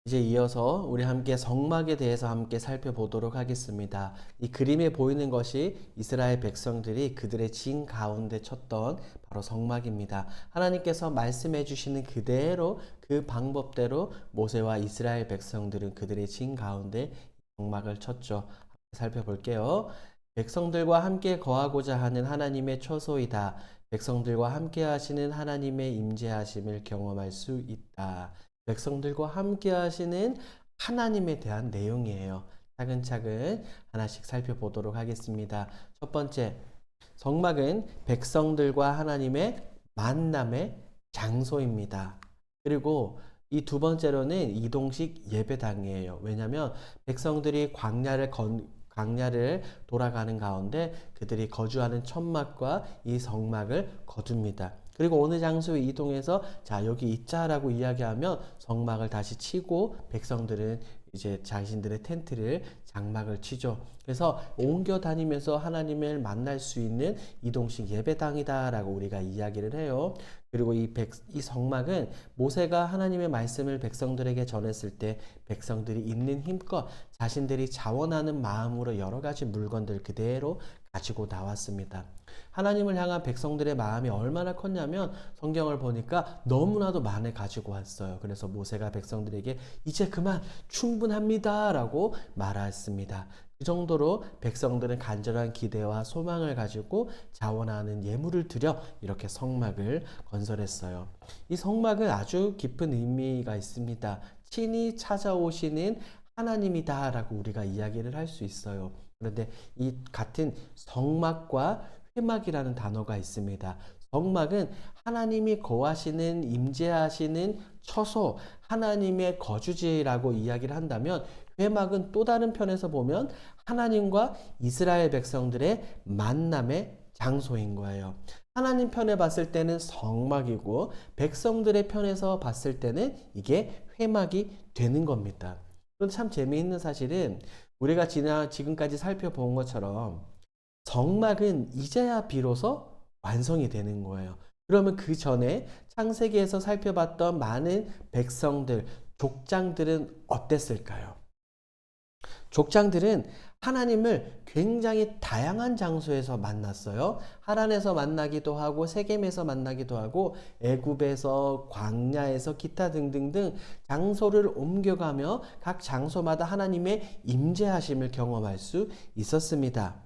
S1: 이제 이어서 우리 함께 성막에 대해서 함께 살펴보도록 하겠습니다. 이 그림에 보이는 것이 이스라엘 백성들이 그들의 진 가운데 쳤던 바로 성막입니다. 하나님께서 말씀해 주시는 그대로 그 방법대로 모세와 이스라엘 백성들은 그들의 진 가운데 성막을 쳤죠. 살펴볼게요. 백성들과 함께 거하고자 하는 하나님의 처소이다. 백성들과 함께 하시는 하나님의 임재하심을 경험할 수 있다. 백성들과 함께 하시는 하나님에 대한 내용이에요. 차근차근 하나씩 살펴보도록 하겠습니다. 첫 번째, 성막은 백성들과 하나님의 만남의 장소입니다. 그리고 이 두 번째로는 이동식 예배당이에요. 왜냐하면 백성들이 광야를 돌아가는 가운데 그들이 거주하는 천막과 이 성막을 거둡니다. 그리고 어느 장소에 이동해서 자 여기 있자라고 이야기하면 성막을 다시 치고 백성들은 이제 자신들의 텐트를 장막을 치죠. 그래서 옮겨 다니면서 하나님을 만날 수 있는 이동식 예배당이다라고 우리가 이야기를 해요. 그리고 이 성막은 모세가 하나님의 말씀을 백성들에게 전했을 때 백성들이 있는 힘껏 자신들이 자원하는 마음으로 여러 가지 물건들 그대로 가지고 나왔습니다. 하나님을 향한 백성들의 마음이 얼마나 컸냐면 성경을 보니까 너무나도 많이 가지고 왔어요. 그래서 모세가 백성들에게 이제 그만 충분합니다 라고 말했습니다. 그 정도로 백성들은 간절한 기대와 소망을 가지고 자원하는 예물을 드려 이렇게 성막을 건설했어요. 이 성막은 아주 깊은 의미가 있습니다. 친히 찾아오시는 하나님이다 라고 우리가 이야기를 할 수 있어요. 그런데 이 같은 성막과 회막이라는 단어가 있습니다. 성막은 하나님이 거하시는 임재하시는 처소, 하나님의 거주지라고 이야기를 한다면 회막은 또 다른 편에서 보면 하나님과 이스라엘 백성들의 만남의 장소인 거예요. 하나님 편에 봤을 때는 성막이고 백성들의 편에서 봤을 때는 이게 회막이 되는 겁니다. 그런데 참 재미있는 사실은 우리가 지금까지 살펴본 것처럼 성막은 이제야 비로소 완성이 되는 거예요. 그러면 그 전에 창세기에서 살펴봤던 많은 백성들, 족장들은 어땠을까요? 족장들은 하나님을 굉장히 다양한 장소에서 만났어요. 하란에서 만나기도 하고 세겜에서 만나기도 하고 애굽에서 광야에서 기타 등등등 장소를 옮겨가며 각 장소마다 하나님의 임재하심을 경험할 수 있었습니다.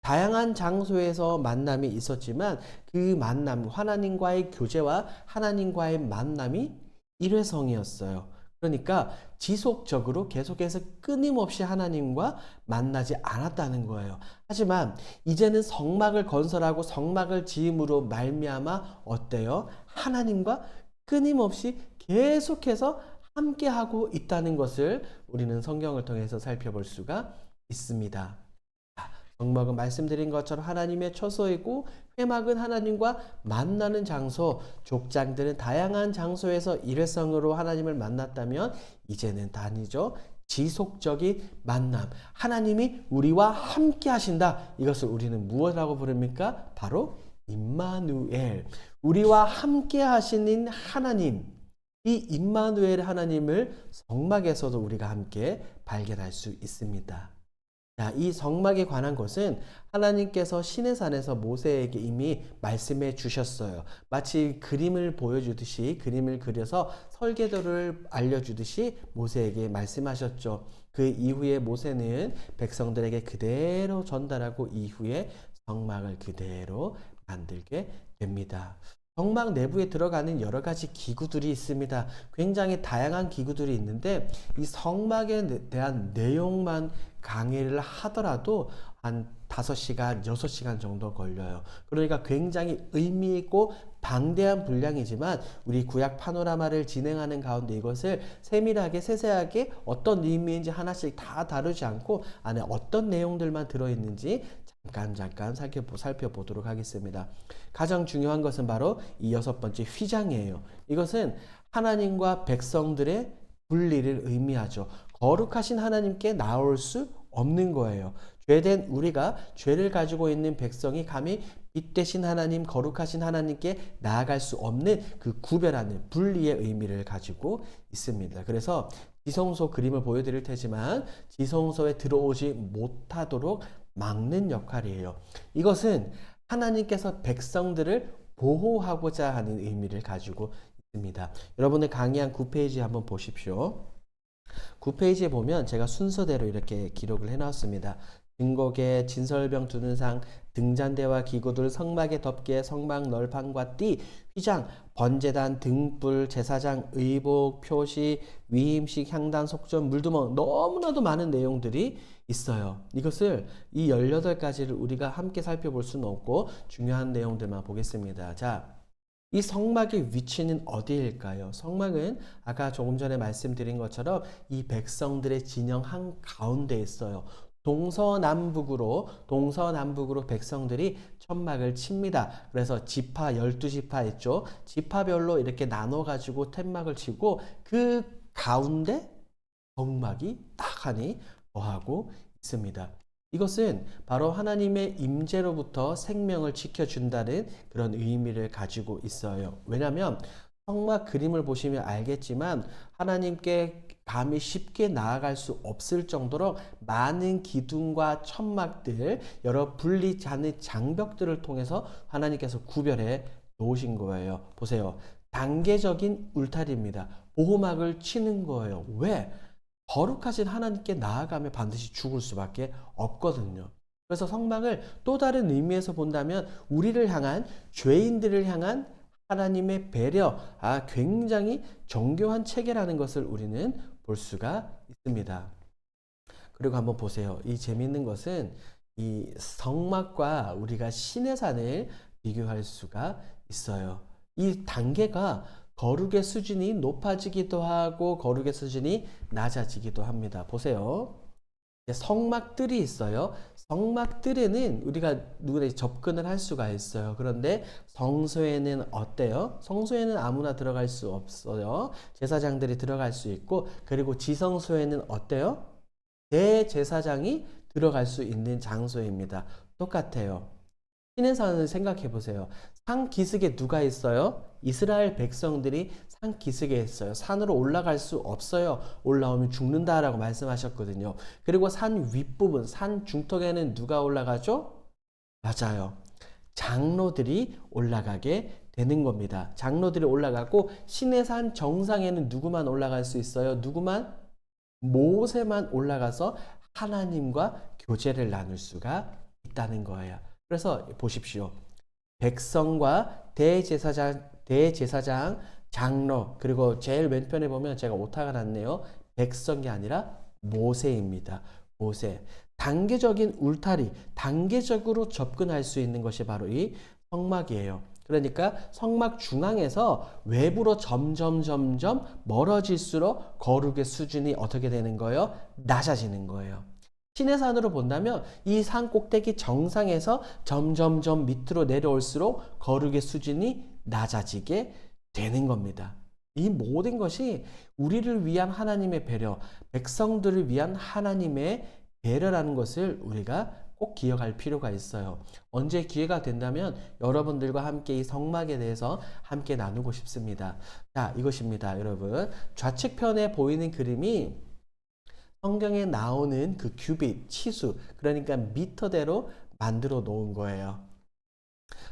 S1: 다양한 장소에서 만남이 있었지만 그 만남, 하나님과의 교제와 하나님과의 만남이 일회성이었어요. 그러니까 지속적으로 계속해서 끊임없이 하나님과 만나지 않았다는 거예요. 하지만 이제는 성막을 건설하고 성막을 지음으로 말미암아 어때요? 하나님과 끊임없이 계속해서 함께하고 있다는 것을 우리는 성경을 통해서 살펴볼 수가 있습니다. 성막은 말씀드린 것처럼 하나님의 처소이고 회막은 하나님과 만나는 장소, 족장들은 다양한 장소에서 일회성으로 하나님을 만났다면 이제는 단위죠. 지속적인 만남, 하나님이 우리와 함께 하신다. 이것을 우리는 무엇이라고 부릅니까? 바로 임마누엘, 우리와 함께 하시는 하나님. 이 임마누엘 하나님을 성막에서도 우리가 함께 발견할 수 있습니다. 자, 이 성막에 관한 것은 하나님께서 시내산에서 모세에게 이미 말씀해 주셨어요. 마치 그림을 보여주듯이 그림을 그려서 설계도를 알려주듯이 모세에게 말씀하셨죠. 그 이후에 모세는 백성들에게 그대로 전달하고 이후에 성막을 그대로 만들게 됩니다. 성막 내부에 들어가는 여러 가지 기구들이 있습니다. 굉장히 다양한 기구들이 있는데 이 성막에 대한 내용만 강의를 하더라도 한 5시간, 6시간 정도 걸려요. 그러니까 굉장히 의미 있고 방대한 분량이지만 우리 구약 파노라마를 진행하는 가운데 이것을 세밀하게 세세하게 어떤 의미인지 하나씩 다 다루지 않고 안에 어떤 내용들만 들어있는지 잠깐 살펴보도록 하겠습니다. 가장 중요한 것은 바로 이 6번째 휘장이에요. 이것은 하나님과 백성들의 분리를 의미하죠. 거룩하신 하나님께 나올 수 없는 거예요. 죄된 우리가 죄를 가지고 있는 백성이 감히 빛 되신 하나님, 거룩하신 하나님께 나아갈 수 없는 그 구별하는 분리의 의미를 가지고 있습니다. 그래서 지성소 그림을 보여드릴 테지만 지성소에 들어오지 못하도록 막는 역할이에요. 이것은 하나님께서 백성들을 보호하고자 하는 의미를 가지고 있습니다. 여러분의 강의 한 9페이지 한번 보십시오. 9페이지에 보면 제가 순서대로 이렇게 기록을 해놨습니다. 증거계, 진설병 두는 상, 등잔대와 기구들, 성막의 덮개, 성막 널판과 띠, 휘장, 번제단, 등불, 제사장, 의복, 표시, 위임식, 향단, 속전, 물두멍, 너무나도 많은 내용들이 있어요. 이것을 이 18가지를 우리가 함께 살펴볼 수는 없고 중요한 내용들만 보겠습니다. 자, 이 성막의 위치는 어디일까요? 성막은 아까 조금 전에 말씀드린 것처럼 이 백성들의 진영 한가운데 있어요. 동서남북으로 백성들이 천막을 칩니다. 그래서 지파 12지파 있죠. 지파별로 이렇게 나눠 가지고 텐막을 치고 그 가운데 성막이 딱 하니 거하고 있습니다. 이것은 바로 하나님의 임재로부터 생명을 지켜준다는 그런 의미를 가지고 있어요. 왜냐하면 성막 그림을 보시면 알겠지만 하나님께 감히 쉽게 나아갈 수 없을 정도로 많은 기둥과 천막들, 여러 분리지 않은 장벽들을 통해서 하나님께서 구별해 놓으신 거예요. 보세요. 단계적인 울타리입니다. 보호막을 치는 거예요. 왜? 거룩하신 하나님께 나아가면 반드시 죽을 수밖에 없거든요. 그래서 성막을 또 다른 의미에서 본다면 우리를 향한, 죄인들을 향한 하나님의 배려, 굉장히 정교한 체계라는 것을 우리는 볼 수가 있습니다. 그리고 한번 보세요. 이 재미있는 것은 이 성막과 우리가 시내산을 비교할 수가 있어요. 이 단계가 거룩의 수준이 높아지기도 하고 거룩의 수준이 낮아지기도 합니다. 보세요. 성막들이 있어요. 성막들에는 우리가 누구나 접근을 할 수가 있어요. 그런데 성소에는 어때요? 성소에는 아무나 들어갈 수 없어요. 제사장들이 들어갈 수 있고, 그리고 지성소에는 어때요? 대제사장이 들어갈 수 있는 장소입니다. 똑같아요. 신의 산을 생각해 보세요. 산 기슭에 누가 있어요? 이스라엘 백성들이 산 기슭에 있어요. 산으로 올라갈 수 없어요. 올라오면 죽는다라고 말씀하셨거든요. 그리고 산 윗부분, 산 중턱에는 누가 올라가죠? 맞아요. 장로들이 올라가게 되는 겁니다. 장로들이 올라가고 신의 산 정상에는 누구만 올라갈 수 있어요? 누구만? 모세만 올라가서 하나님과 교제를 나눌 수가 있다는 거예요. 그래서 보십시오. 백성과 대제사장, 장로, 그리고 제일 왼편에 보면 제가 오타가 났네요. 백성이 아니라 모세입니다. 모세. 단계적인 울타리, 단계적으로 접근할 수 있는 것이 바로 이 성막이에요. 그러니까 성막 중앙에서 외부로 점점 멀어질수록 거룩의 수준이 어떻게 되는 거예요? 낮아지는 거예요. 신의 산으로 본다면 이 산 꼭대기 정상에서 점점 밑으로 내려올수록 거룩의 수준이 낮아지게 되는 겁니다. 이 모든 것이 우리를 위한 하나님의 배려, 백성들을 위한 하나님의 배려라는 것을 우리가 꼭 기억할 필요가 있어요. 언제 기회가 된다면 여러분들과 함께 이 성막에 대해서 함께 나누고 싶습니다. 자, 이것입니다, 여러분. 좌측편에 보이는 그림이 성경에 나오는 그 규빗, 치수, 그러니까 미터대로 만들어 놓은 거예요.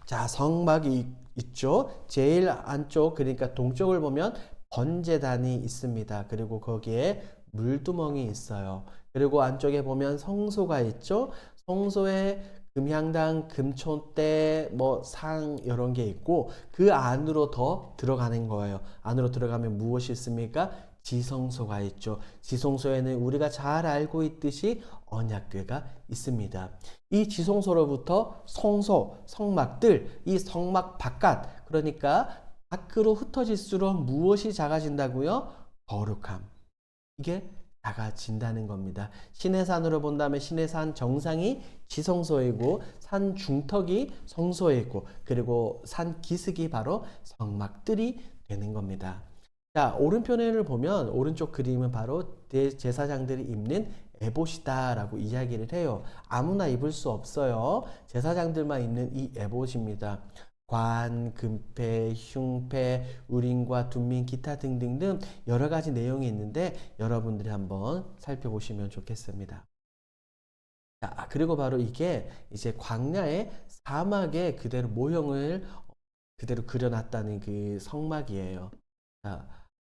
S1: 자, 성막이 있죠. 제일 안쪽, 그러니까 동쪽을 보면 번제단이 있습니다. 그리고 거기에 물두멍이 있어요. 그리고 안쪽에 보면 성소가 있죠. 성소에 금향당, 금초대, 뭐 상 이런 게 있고 그 안으로 더 들어가는 거예요. 안으로 들어가면 무엇이 있습니까? 지성소가 있죠. 지성소에는 우리가 잘 알고 있듯이 언약궤가 있습니다. 이 지성소로부터 성소, 성막들, 이 성막 바깥, 그러니까 밖으로 흩어질수록 무엇이 작아진다고요? 거룩함. 이게 작아진다는 겁니다. 시내산으로 본다면 시내산 정상이 지성소이고 산 중턱이 성소이고 그리고 산 기슭이 바로 성막들이 되는 겁니다. 자, 오른편을 보면 오른쪽 그림은 바로 대제사장들이 입는 에봇이다라고 이야기를 해요. 아무나 입을 수 없어요. 제사장들만 입는 이 에봇입니다. 관, 금패, 흉패, 우림과 둔민, 기타 등등등 여러 가지 내용이 있는데 여러분들이 한번 살펴보시면 좋겠습니다. 자, 그리고 바로 이게 이제 광야의 사막에 그대로 모형을 그대로 그려놨다는 그 성막이에요. 자,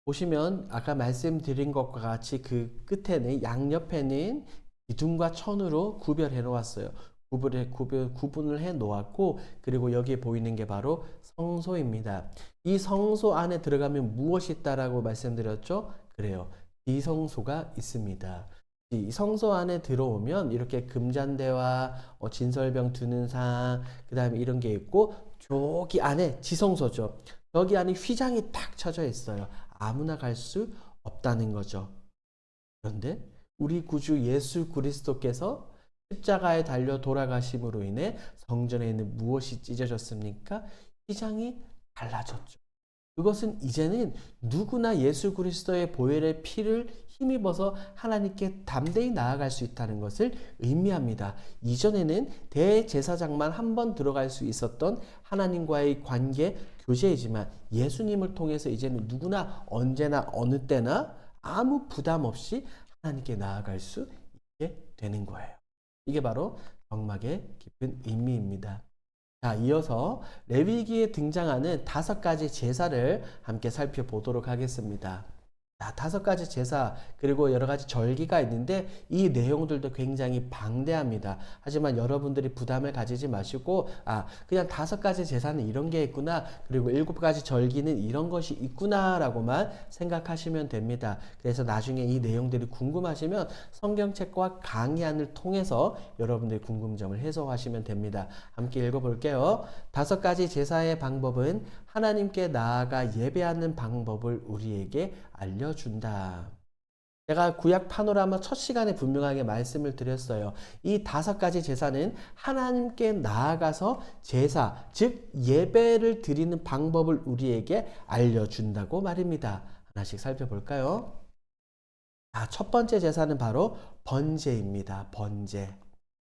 S1: 보시면 아까 말씀드린 것과 같이 그 끝에는 양옆에는 기둥과 천으로 구별해 놓았어요. 구분을 해 놓았고 그리고 여기에 보이는 게 바로 성소입니다. 이 성소 안에 들어가면 무엇이 있다라고 말씀드렸죠? 그래요. 지성소가 있습니다. 이 성소 안에 들어오면 이렇게 금잔대와 진설병 두는 상, 그 다음에 이런 게 있고 저기 안에 지성소죠. 여기 안에 휘장이 탁 쳐져 있어요. 아무나 갈 수 없다는 거죠. 그런데 우리 구주 예수 그리스도께서 십자가에 달려 돌아가심으로 인해 성전에 있는 무엇이 찢어졌습니까? 휘장이 달라졌죠. 그것은 이제는 누구나 예수 그리스도의 보혈의 피를 힘입어서 하나님께 담대히 나아갈 수 있다는 것을 의미합니다. 이전에는 대제사장만 한 번 들어갈 수 있었던 하나님과의 관계 교제이지만 예수님을 통해서 이제는 누구나 언제나 어느 때나 아무 부담 없이 하나님께 나아갈 수 있게 되는 거예요. 이게 바로 정막의 깊은 의미입니다. 자, 이어서 레위기에 등장하는 5가지 제사를 함께 살펴보도록 하겠습니다. 자, 5가지 제사 그리고 여러 가지 절기가 있는데 이 내용들도 굉장히 방대합니다. 하지만 여러분들이 부담을 가지지 마시고 그냥 5가지 제사는 이런 게 있구나 그리고 7가지 절기는 이런 것이 있구나 라고만 생각하시면 됩니다. 그래서 나중에 이 내용들이 궁금하시면 성경책과 강의안을 통해서 여러분들의 궁금점을 해소하시면 됩니다. 함께 읽어볼게요. 5가지 제사의 방법은 하나님께 나아가 예배하는 방법을 우리에게 알려준다. 제가 구약 파노라마 첫 시간에 분명하게 말씀을 드렸어요. 이 5가지 제사는 하나님께 나아가서 제사, 즉 예배를 드리는 방법을 우리에게 알려준다고 말입니다. 하나씩 살펴볼까요? 첫 번째 제사는 바로 번제입니다. 번제.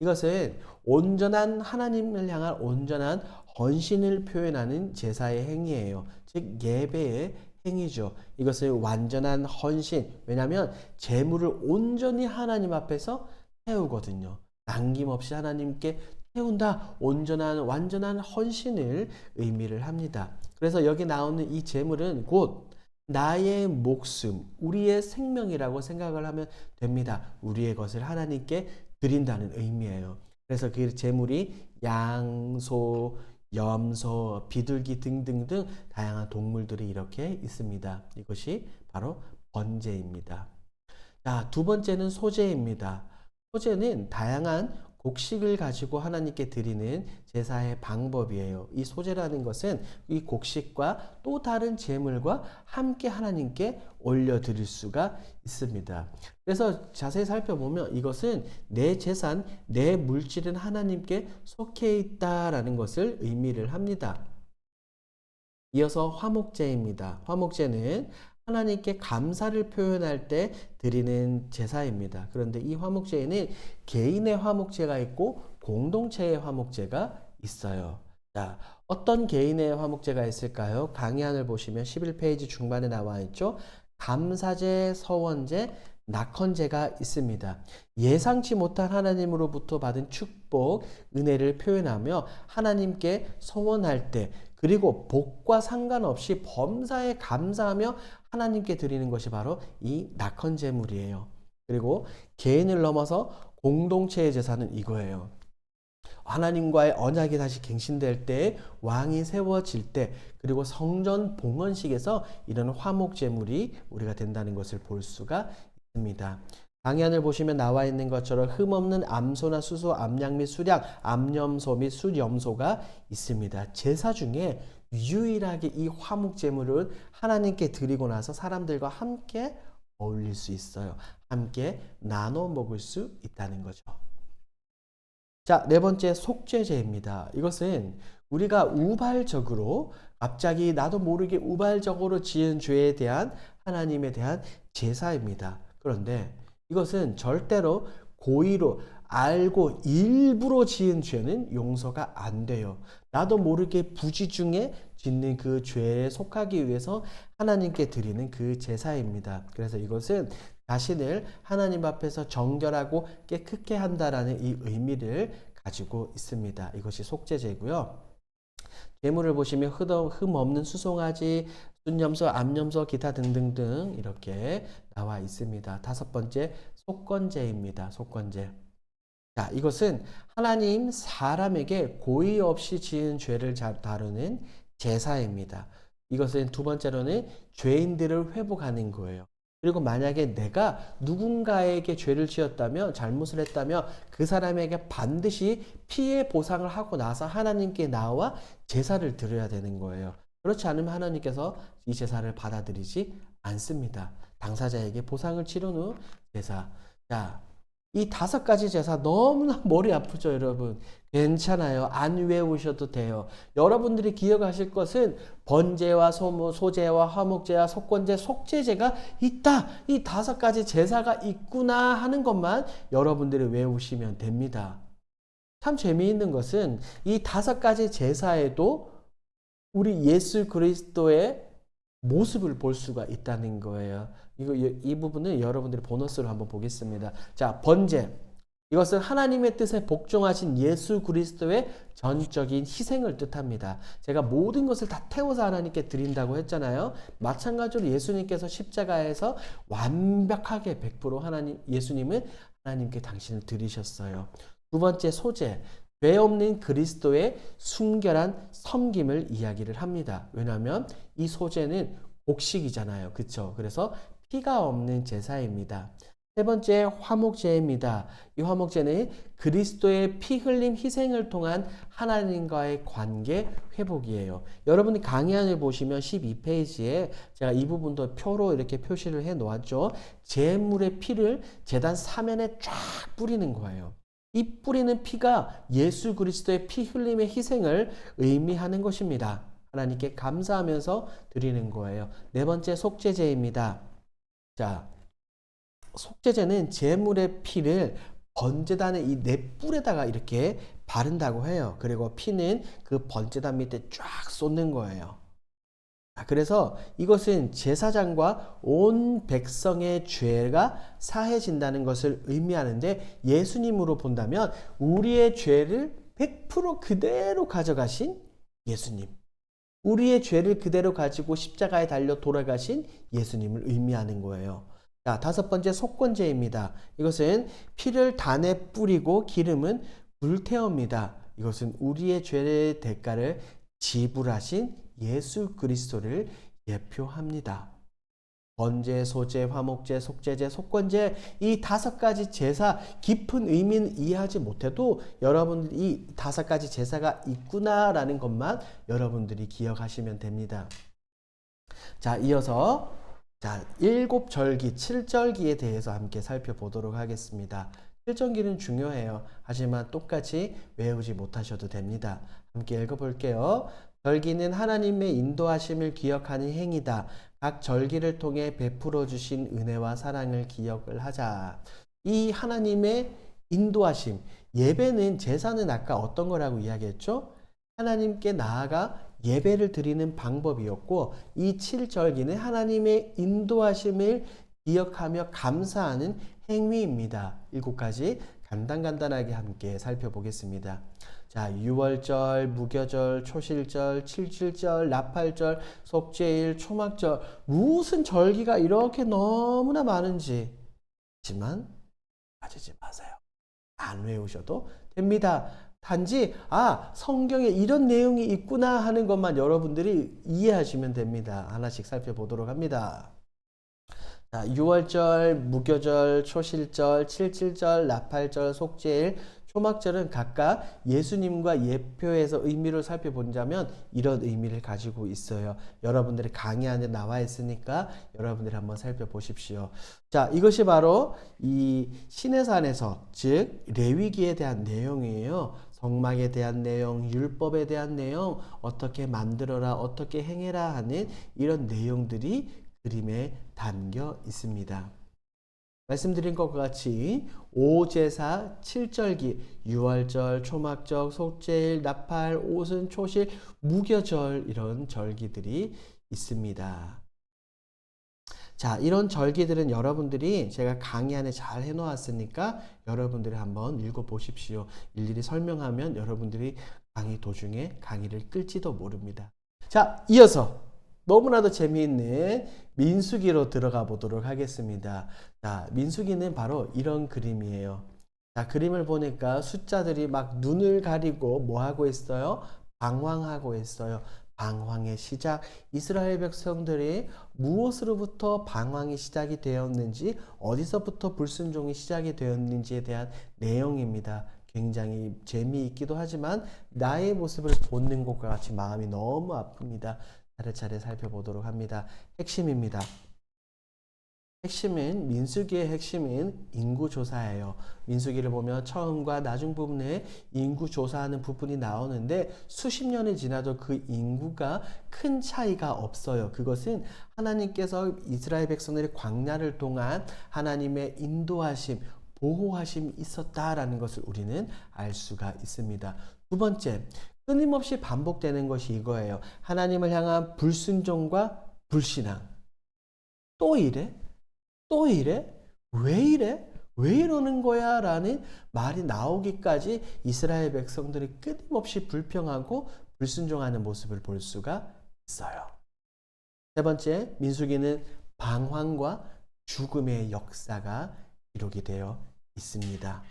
S1: 이것은 온전한 하나님을 향한 온전한 헌신을 표현하는 제사의 행위예요. 즉 예배의 행위죠. 이것을 완전한 헌신, 왜냐하면 제물을 온전히 하나님 앞에서 태우거든요. 남김없이 하나님께 태운다. 온전한 완전한 헌신을 의미를 합니다. 그래서 여기 나오는 이 제물은 곧 나의 목숨, 우리의 생명이라고 생각을 하면 됩니다. 우리의 것을 하나님께 드린다는 의미예요. 그래서 그 제물이 양, 소, 염소, 비둘기 등등등 다양한 동물들이 이렇게 있습니다. 이것이 바로 번제입니다. 자, 두 번째는 소제입니다. 소제는 다양한 곡식을 가지고 하나님께 드리는 제사의 방법이에요. 이 소제라는 것은 이 곡식과 또 다른 제물과 함께 하나님께 올려드릴 수가 있습니다. 그래서 자세히 살펴보면 이것은 내 재산, 내 물질은 하나님께 속해 있다라는 것을 의미를 합니다. 이어서 화목제입니다. 화목제는 하나님께 감사를 표현할 때 드리는 제사입니다. 그런데 이 화목제에는 개인의 화목제가 있고 공동체의 화목제가 있어요. 자, 어떤 개인의 화목제가 있을까요? 강의안을 보시면 11페이지 중반에 나와 있죠. 감사제, 서원제, 낙헌제가 있습니다. 예상치 못한 하나님으로부터 받은 축복, 은혜를 표현하며 하나님께 서원할 때 그리고 복과 상관없이 범사에 감사하며 하나님께 드리는 것이 바로 이 낙헌제물이에요. 그리고 개인을 넘어서 공동체의 제사는 이거예요. 하나님과의 언약이 다시 갱신될 때, 왕이 세워질 때, 그리고 성전 봉헌식에서 이런 화목 제물이 우리가 된다는 것을 볼 수가 있습니다. 방향을 보시면 나와 있는 것처럼 흠없는 암소나 수소, 암양 및 수량, 암염소 및 수염소가 있습니다. 제사 중에 유일하게 이 화목 제물을 하나님께 드리고 나서 사람들과 함께 어울릴 수 있어요. 함께 나눠 먹을 수 있다는 거죠. 자, 네 번째 속죄제입니다. 이것은 우리가 우발적으로 갑자기 나도 모르게 우발적으로 지은 죄에 대한 하나님에 대한 제사입니다. 그런데 이것은 절대로 고의로 알고 일부러 지은 죄는 용서가 안 돼요. 나도 모르게 부지중에 짓는 그 죄에 속하기 위해서 하나님께 드리는 그 제사입니다. 그래서 이것은 자신을 하나님 앞에서 정결하고 깨끗게 한다라는 이 의미를 가지고 있습니다. 이것이 속죄제고요. 제물을 보시면 흠 없는 수송아지, 순염소, 암염소, 기타 등등등 이렇게 나와 있습니다. 다섯 번째 속건제입니다. 속건제. 자, 이것은 하나님 사람에게 고의 없이 지은 죄를 다루는 제사입니다. 이것은 두 번째로는 죄인들을 회복하는 거예요. 그리고 만약에 내가 누군가에게 죄를 지었다면, 잘못을 했다면 그 사람에게 반드시 피해 보상을 하고 나서 하나님께 나와 제사를 드려야 되는 거예요. 그렇지 않으면 하나님께서 이 제사를 받아들이지 않습니다. 당사자에게 보상을 치른 후 제사. 자, 이 다섯 가지 제사 너무나 머리 아프죠, 여러분? 괜찮아요. 안 외우셔도 돼요. 여러분들이 기억하실 것은 번제와 소제와 화목제와 속건제, 속죄제가 있다. 이 다섯 가지 제사가 있구나 하는 것만 여러분들이 외우시면 됩니다. 참 재미있는 것은 이 다섯 가지 제사에도 우리 예수 그리스도의 모습을 볼 수가 있다는 거예요. 이 부분은 여러분들이 보너스로 한번 보겠습니다. 자, 번제. 이것은 하나님의 뜻에 복종하신 예수 그리스도의 전적인 희생을 뜻합니다. 제가 모든 것을 다 태워서 하나님께 드린다고 했잖아요. 마찬가지로 예수님께서 십자가에서 완벽하게 100% 예수님은 하나님께 당신을 드리셨어요. 두 번째 소제. 죄 없는 그리스도의 순결한 섬김을 이야기를 합니다. 왜냐하면 이 소제는 곡식이잖아요. 그렇죠? 그래서 피가 없는 제사입니다. 세 번째 화목제입니다. 이 화목제는 그리스도의 피 흘림 희생을 통한 하나님과의 관계 회복이에요. 여러분이 강의안을 보시면 12페이지에 제가 이 부분도 표로 이렇게 표시를 해 놓았죠. 제물의 피를 제단 사면에 쫙 뿌리는 거예요. 이 뿌리는 피가 예수 그리스도의 피 흘림의 희생을 의미하는 것입니다. 하나님께 감사하면서 드리는 거예요. 네 번째 속죄제입니다. 자, 속죄제는 제물의 피를 번제단의 이 넷불에다가 이렇게 바른다고 해요. 그리고 피는 그 번제단 밑에 쫙 쏟는 거예요. 그래서 이것은 제사장과 온 백성의 죄가 사해진다는 것을 의미하는데, 예수님으로 본다면 우리의 죄를 100% 그대로 가져가신 예수님, 우리의 죄를 그대로 가지고 십자가에 달려 돌아가신 예수님을 의미하는 거예요. 자, 다섯 번째 속건제입니다. 이것은 피를 단에 뿌리고 기름은 불태웁니다. 이것은 우리의 죄의 대가를 지불하신 예수 그리스도를 예표합니다. 번제, 소제, 화목제, 속죄제, 속건제, 이 다섯 가지 제사 깊은 의미는 이해하지 못해도 여러분들이 이 다섯 가지 제사가 있구나라는 것만 여러분들이 기억하시면 됩니다. 자, 이어서 일곱 절기, 7절기에 대해서 함께 살펴보도록 하겠습니다. 7절기는 중요해요. 하지만 똑같이 외우지 못하셔도 됩니다. 함께 읽어볼게요. 절기는 하나님의 인도하심을 기억하는 행위다. 각 절기를 통해 베풀어 주신 은혜와 사랑을 기억을 하자. 이 하나님의 인도하심, 예배는, 제사는 아까 어떤 거라고 이야기했죠? 하나님께 나아가 예배를 드리는 방법이었고, 이 7절기는 하나님의 인도하심을 기억하며 감사하는 행위입니다. 7가지 간단하게 함께 살펴보겠습니다. 자, 유월절, 무교절, 초실절, 칠칠절, 나팔절, 속죄일, 초막절, 무슨 절기가 이렇게 너무나 많은지, 하지만 빠지지 마세요. 안 외우셔도 됩니다. 단지 성경에 이런 내용이 있구나 하는 것만 여러분들이 이해하시면 됩니다. 하나씩 살펴보도록 합니다. 자, 6월절, 무교절, 초실절, 칠칠절, 나팔절, 속죄일, 초막절은 각각 예수님과 예표에서 의미를 살펴본다면 이런 의미를 가지고 있어요. 여러분들의 강의 안에 나와 있으니까 여러분들이 한번 살펴보십시오. 자, 이것이 바로 이 시내산에서, 즉 레위기에 대한 내용이에요. 성막에 대한 내용, 율법에 대한 내용, 어떻게 만들어라, 어떻게 행해라 하는 이런 내용들이 그림에 담겨 있습니다. 말씀드린 것과 같이 오제사, 칠절기, 유월절, 초막절, 속죄일, 나팔, 오순, 초실, 무교절 이런 절기들이 있습니다. 자, 이런 절기들은 여러분들이 제가 강의 안에 잘 해놓았으니까 여러분들이 한번 읽어보십시오. 일일이 설명하면 여러분들이 강의 도중에 강의를 끌지도 모릅니다. 자, 이어서 너무나도 재미있는 민수기로 들어가 보도록 하겠습니다. 자, 민수기는 바로 이런 그림이에요. 자, 그림을 보니까 숫자들이 막 눈을 가리고 뭐 하고 있어요? 방황하고 있어요. 방황의 시작. 이스라엘 백성들이 무엇으로부터 방황이 시작이 되었는지, 어디서부터 불순종이 시작이 되었는지에 대한 내용입니다. 굉장히 재미있기도 하지만 나의 모습을 보는 것과 같이 마음이 너무 아픕니다. 차례차례 살펴보도록 합니다. 핵심입니다. 핵심은 민수기의 핵심인 인구조사예요. 민수기를 보면 처음과 나중 부분에 인구조사하는 부분이 나오는데 수십 년이 지나도 그 인구가 큰 차이가 없어요. 그것은 하나님께서 이스라엘 백성들의 광야를 통한 하나님의 인도하심, 보호하심이 있었다라는 것을 우리는 알 수가 있습니다. 두 번째, 끊임없이 반복되는 것이 이거예요. 하나님을 향한 불순종과 불신앙. 또 이래? 또 이래? 왜 이래? 왜 이러는 거야? 라는 말이 나오기까지 이스라엘 백성들이 끊임없이 불평하고 불순종하는 모습을 볼 수가 있어요. 세 번째, 민수기는 방황과 죽음의 역사가 기록이 되어 있습니다.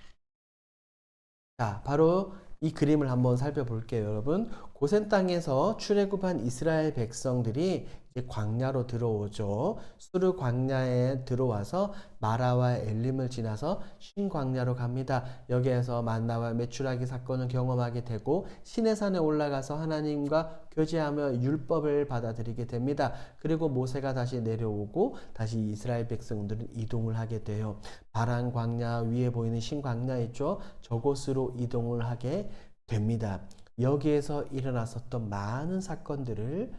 S1: 자, 바로 이 그림을 한번 살펴볼게요, 여러분. 고센 땅에서 출애굽한 이스라엘 백성들이 이제 광야로 들어오죠. 수르 광야에 들어와서 마라와 엘림을 지나서 신 광야로 갑니다. 여기에서 만나와 메추라기 사건을 경험하게 되고 시내산에 올라가서 하나님과 교제하며 율법을 받아들이게 됩니다. 그리고 모세가 다시 내려오고 다시 이스라엘 백성들은 이동을 하게 돼요. 바란 광야 위에 보이는 신 광야 있죠? 저곳으로 이동을 하게 됩니다. 여기에서 일어났었던 많은 사건들을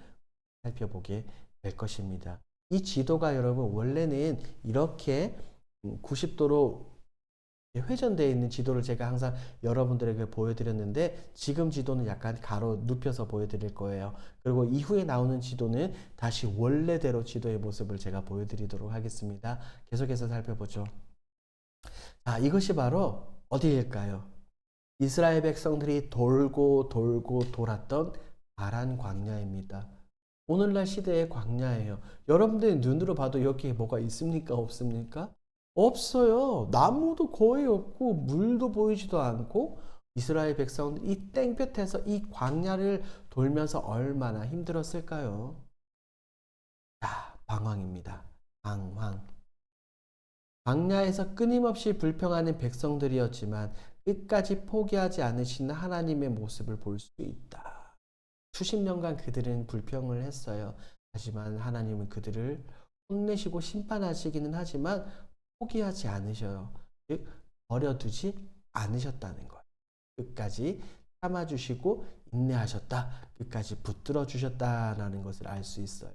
S1: 살펴보게 될 것입니다. 이 지도가 여러분 원래는 이렇게 90도로 회전되어 있는 지도를 제가 항상 여러분들에게 보여드렸는데 지금 지도는 약간 가로 눕혀서 보여드릴 거예요. 그리고 이후에 나오는 지도는 다시 원래대로 지도의 모습을 제가 보여드리도록 하겠습니다. 계속해서 살펴보죠. 자, 이것이 바로 어디일까요? 이스라엘 백성들이 돌고 돌았던 바란 광야입니다. 오늘날 시대의 광야예요. 여러분들이 눈으로 봐도 여기에 뭐가 있습니까? 없습니까? 없어요. 나무도 거의 없고 물도 보이지도 않고 이스라엘 백성들이 이 땡볕에서 이 광야를 돌면서 얼마나 힘들었을까요? 자, 방황입니다. 방황. 광야에서 끊임없이 불평하는 백성들이었지만 끝까지 포기하지 않으시는 하나님의 모습을 볼 수 있다. 수십 년간 그들은 불평을 했어요. 하지만 하나님은 그들을 혼내시고 심판하시기는 하지만 포기하지 않으셔요. 즉 버려두지 않으셨다는 것. 끝까지 참아주시고 인내하셨다. 끝까지 붙들어 주셨다라는 것을 알 수 있어요.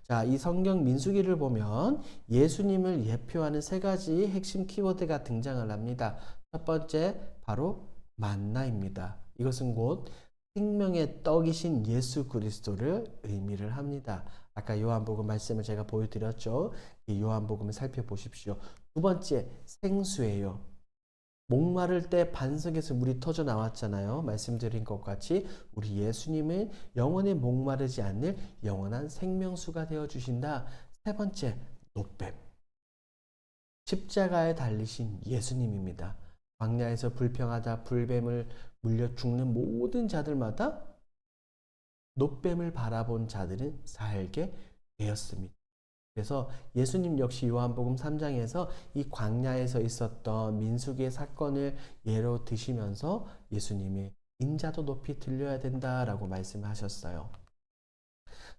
S1: 자, 이 성경 민수기를 보면 예수님을 예표하는 세 가지 핵심 키워드가 등장을 합니다. 첫 번째, 바로 만나입니다. 이것은 곧 생명의 떡이신 예수 그리스도를 의미를 합니다. 아까 요한복음 말씀을 제가 보여드렸죠. 이 요한복음을 살펴보십시오. 두 번째, 생수예요. 목마를 때 반석에서 물이 터져 나왔잖아요. 말씀드린 것 같이 우리 예수님은 영원히 목마르지 않을 영원한 생명수가 되어주신다. 세 번째, 노뱀. 십자가에 달리신 예수님입니다. 광야에서 불평하다 불뱀을 물려 죽는 모든 자들마다 노뱀을 바라본 자들은 살게 되었습니다. 그래서 예수님 역시 요한복음 3장에서 이 광야에서 있었던 민수기의 사건을 예로 드시면서 예수님이 인자도 높이 들려야 된다라고 말씀하셨어요.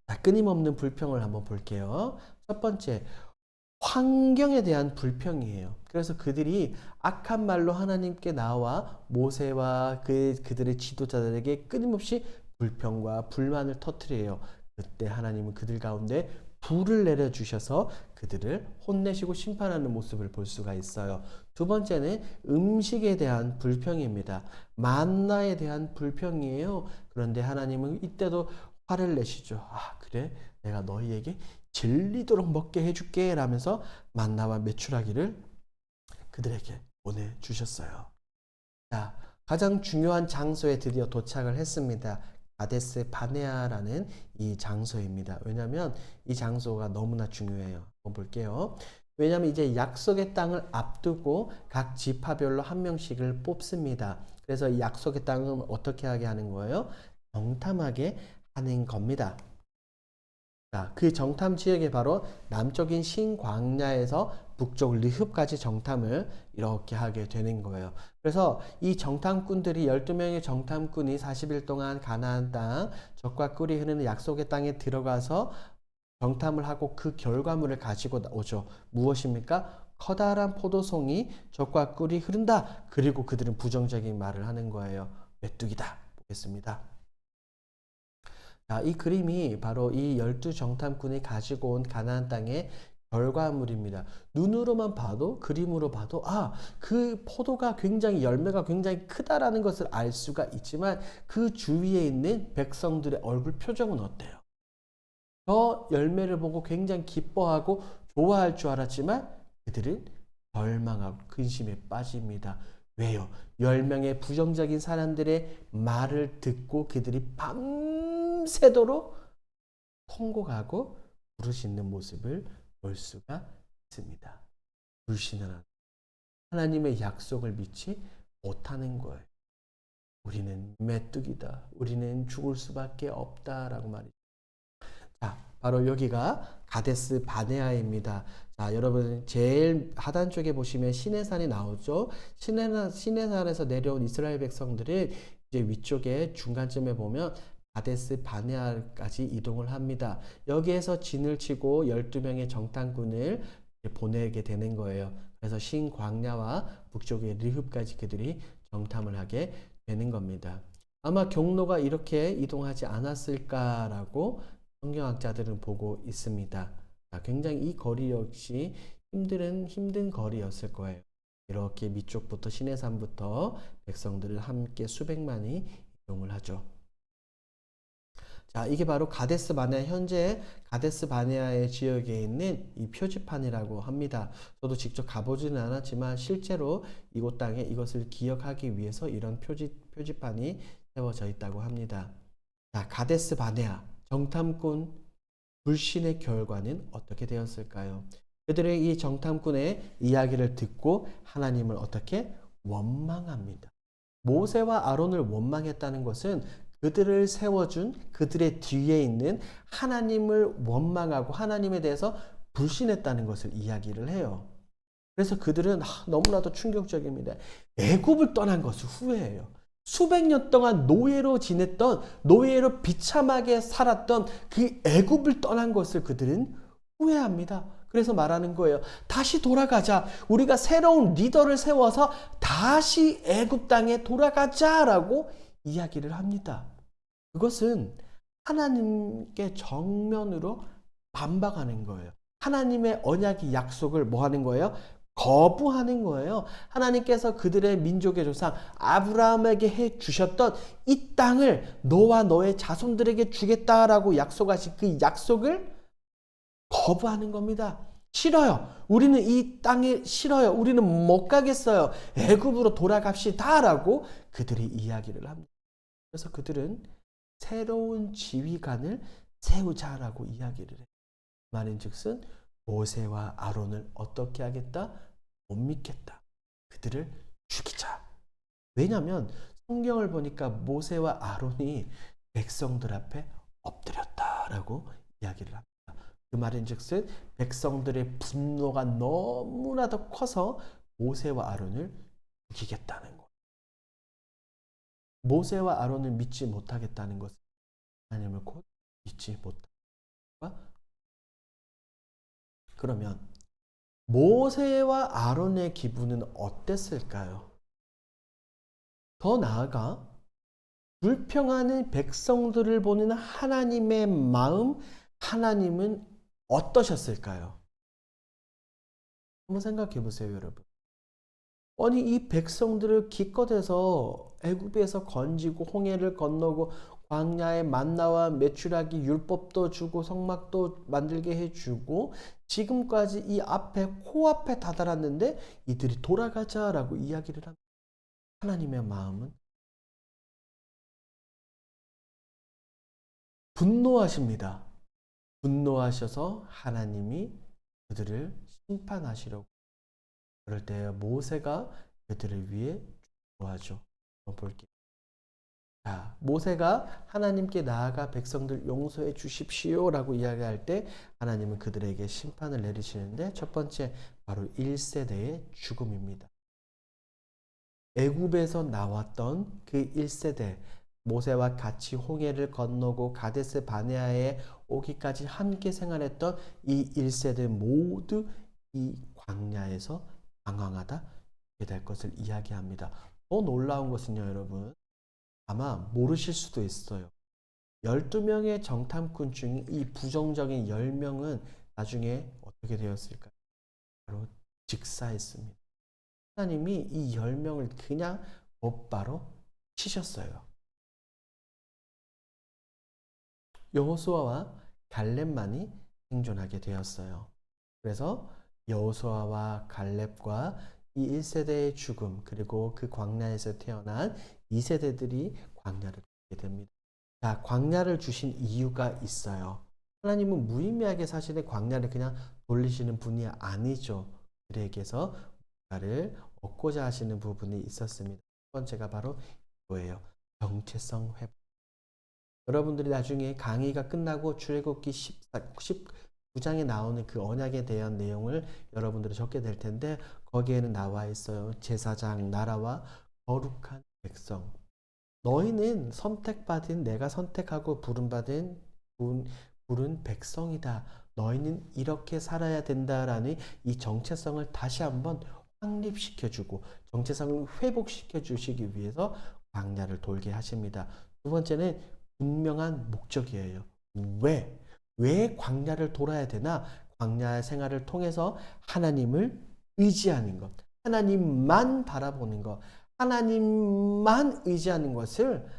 S1: 자, 끊임없는 불평을 한번 볼게요. 첫 번째, 환경에 대한 불평이에요. 그래서 그들이 악한 말로 하나님께 나와 모세와 그들의 지도자들에게 끊임없이 불평과 불만을 터뜨려요. 그때 하나님은 그들 가운데 불을 내려주셔서 그들을 혼내시고 심판하는 모습을 볼 수가 있어요. 두 번째는 음식에 대한 불평입니다. 만나에 대한 불평이에요. 그런데 하나님은 이때도 화를 내시죠. 아, 그래? 내가 너희에게 질리도록 먹게 해줄게 라면서 만나와 메추라기를 그들에게 보내주셨어요. 자, 가장 중요한 장소에 드디어 도착을 했습니다. 가데스 바네아라는 이 장소입니다. 왜냐하면 이 장소가 너무나 중요해요. 한번 볼게요. 왜냐하면 이제 약속의 땅을 앞두고 각 지파별로 한 명씩을 뽑습니다. 그래서 이 약속의 땅은 어떻게 하게 하는 거예요? 정탐하게 하는 겁니다. 자, 그 정탐 지역이 바로 남쪽인 신광야에서 북쪽 르흡까지 정탐을 이렇게 하게 되는 거예요. 그래서 이 정탐꾼들이 12명의 정탐꾼이 40일 동안 가나안 땅 젖과 꿀이 흐르는 약속의 땅에 들어가서 정탐을 하고 그 결과물을 가지고 오죠. 무엇입니까? 커다란 포도송이 젖과 꿀이 흐른다. 그리고 그들은 부정적인 말을 하는 거예요. 메뚜기다. 보겠습니다. 자, 이 그림이 바로 이 12정탐꾼이 가지고 온 가나안 땅의 결과물입니다. 눈으로만 봐도, 그림으로 봐도, 아, 그 포도가 굉장히, 열매가 굉장히 크다라는 것을 알 수가 있지만 그 주위에 있는 백성들의 얼굴 표정은 어때요? 저 열매를 보고 굉장히 기뻐하고 좋아할 줄 알았지만 그들은 절망하고 근심에 빠집니다. 왜요? 10명의 부정적인 사람들의 말을 듣고 그들이 밤새도록 통곡하고 부르짖는 모습을 볼 수가 있습니다. 불신을 하나님의 약속을 믿지 못하는 거예요. 우리는 메뚜기다. 우리는 죽을 수밖에 없다라고 말이죠. 자, 바로 여기가 가데스 바네아입니다. 자, 여러분 제일 하단 쪽에 보시면 시내산이 나오죠. 시내산에서 내려온 이스라엘 백성들은 이제 위쪽에 중간쯤에 보면 가데스 바네아까지 이동을 합니다. 여기에서 진을 치고 12명의 정탐꾼을 보내게 되는 거예요. 그래서 신광야와 북쪽의 르흡까지 그들이 정탐을 하게 되는 겁니다. 아마 경로가 이렇게 이동하지 않았을까라고 성경학자들은 보고 있습니다. 굉장히 이 거리 역시 힘든 거리였을 거예요. 이렇게 밑쪽부터 시내산부터 백성들을 함께 수백만이 이동을 하죠. 자, 이게 바로 가데스 바네아, 현재 가데스 바네아의 지역에 있는 이 표지판이라고 합니다. 저도 직접 가보지는 않았지만 실제로 이곳 땅에 이것을 기억하기 위해서 이런 표지판이 세워져 있다고 합니다. 자, 가데스 바네아 정탐꾼 불신의 결과는 어떻게 되었을까요? 그들의 이 정탐꾼의 이야기를 듣고 하나님을 어떻게 원망합니다. 모세와 아론을 원망했다는 것은 그들을 세워준 그들의 뒤에 있는 하나님을 원망하고 하나님에 대해서 불신했다는 것을 이야기를 해요. 그래서 그들은 너무나도 충격적입니다. 애굽을 떠난 것을 후회해요. 수백 년 동안 노예로 지냈던, 노예로 비참하게 살았던 그 애굽을 떠난 것을 그들은 후회합니다. 그래서 말하는 거예요. 다시 돌아가자. 우리가 새로운 리더를 세워서 다시 애굽 땅에 돌아가자라고 이야기를 합니다. 그것은 하나님께 정면으로 반박하는 거예요. 하나님의 언약의 약속을 뭐 하는 거예요? 거부하는 거예요. 하나님께서 그들의 민족의 조상 아브라함에게 해 주셨던 이 땅을 너와 너의 자손들에게 주겠다라고 약속하신 그 약속을 거부하는 겁니다. 싫어요. 우리는 이 땅에 싫어요. 우리는 못 가겠어요. 애굽으로 돌아갑시다라고 그들이 이야기를 합니다. 그래서 그들은 새로운 지휘관을 세우자라고 이야기를 해요. 말인즉슨 모세와 아론을 어떻게 하겠다? 못 믿겠다. 그들을 죽이자. 왜냐하면 성경을 보니까 모세와 아론이 백성들 앞에 엎드렸다라고 이야기를 합니다. 그 말인즉슨 백성들의 분노가 너무나도 커서 모세와 아론을 죽이겠다는 것. 모세와 아론을 믿지 못하겠다는 것은 하나님을 곧 믿지 못한다. 그러면 모세와 아론의 기분은 어땠을까요? 더 나아가 불평하는 백성들을 보는 하나님의 마음, 하나님은 어떠셨을까요? 한번 생각해 보세요, 여러분. 아니, 이 백성들을 기껏해서 애굽에서 건지고 홍해를 건너고 광야에 만나와 메추라기 율법도 주고 성막도 만들게 해주고 지금까지 이 앞에 코앞에 다다랐는데 이들이 돌아가자라고 이야기를 합니다. 하나님의 마음은 분노하십니다. 분노하셔서 하나님이 그들을 심판하시려고. 그럴 때 모세가 그들을 위해 기도하죠. 한번 볼게요. 자, 모세가 하나님께 나아가 백성들 용서해 주십시오라고 이야기할 때 하나님은 그들에게 심판을 내리시는데 첫 번째 바로 1세대의 죽음입니다. 애굽에서 나왔던 그 1세대 모세와 같이 홍해를 건너고 가데스 바네아에 오기까지 함께 생활했던 이 1세대 모두 이 광야에서 방황하다 될 것을 이야기합니다. 더 놀라운 것은요, 여러분. 아마 모르실 수도 있어요. 12명의 정탐꾼 중 이 부정적인 10명은 나중에 어떻게 되었을까요? 바로 직사했습니다. 하나님이 이 10명을 그냥 곧바로 치셨어요. 여호수아와 갈렙만이 생존하게 되었어요. 그래서 여호수아와 갈렙과 이 1세대의 죽음 그리고 그 광야에서 태어난 2세대들이 광야를 가게 됩니다. 자, 광야를 주신 이유가 있어요. 하나님은 무의미하게 사실은 광야를 그냥 돌리시는 분이 아니죠. 그들에게서 뭔가를 얻고자 하시는 부분이 있었습니다. 첫 번째가 바로 이거예요. 정체성 회복. 여러분들이 나중에 강의가 끝나고 출애굽기 19장에 나오는 그 언약에 대한 내용을 여러분들이 적게 될 텐데 거기에는 나와 있어요. 제사장 나라와 거룩한 백성. 너희는 선택받은 내가 선택하고 부른 백성이다. 너희는 이렇게 살아야 된다라는 이 정체성을 다시 한번 확립시켜주고 정체성을 회복시켜 주시기 위해서 광야를 돌게 하십니다. 두 번째는 분명한 목적이에요. 왜 광야를 돌아야 되나? 광야 생활을 통해서 하나님을 의지하는 것, 하나님만 바라보는 것, 하나님만 의지하는 것을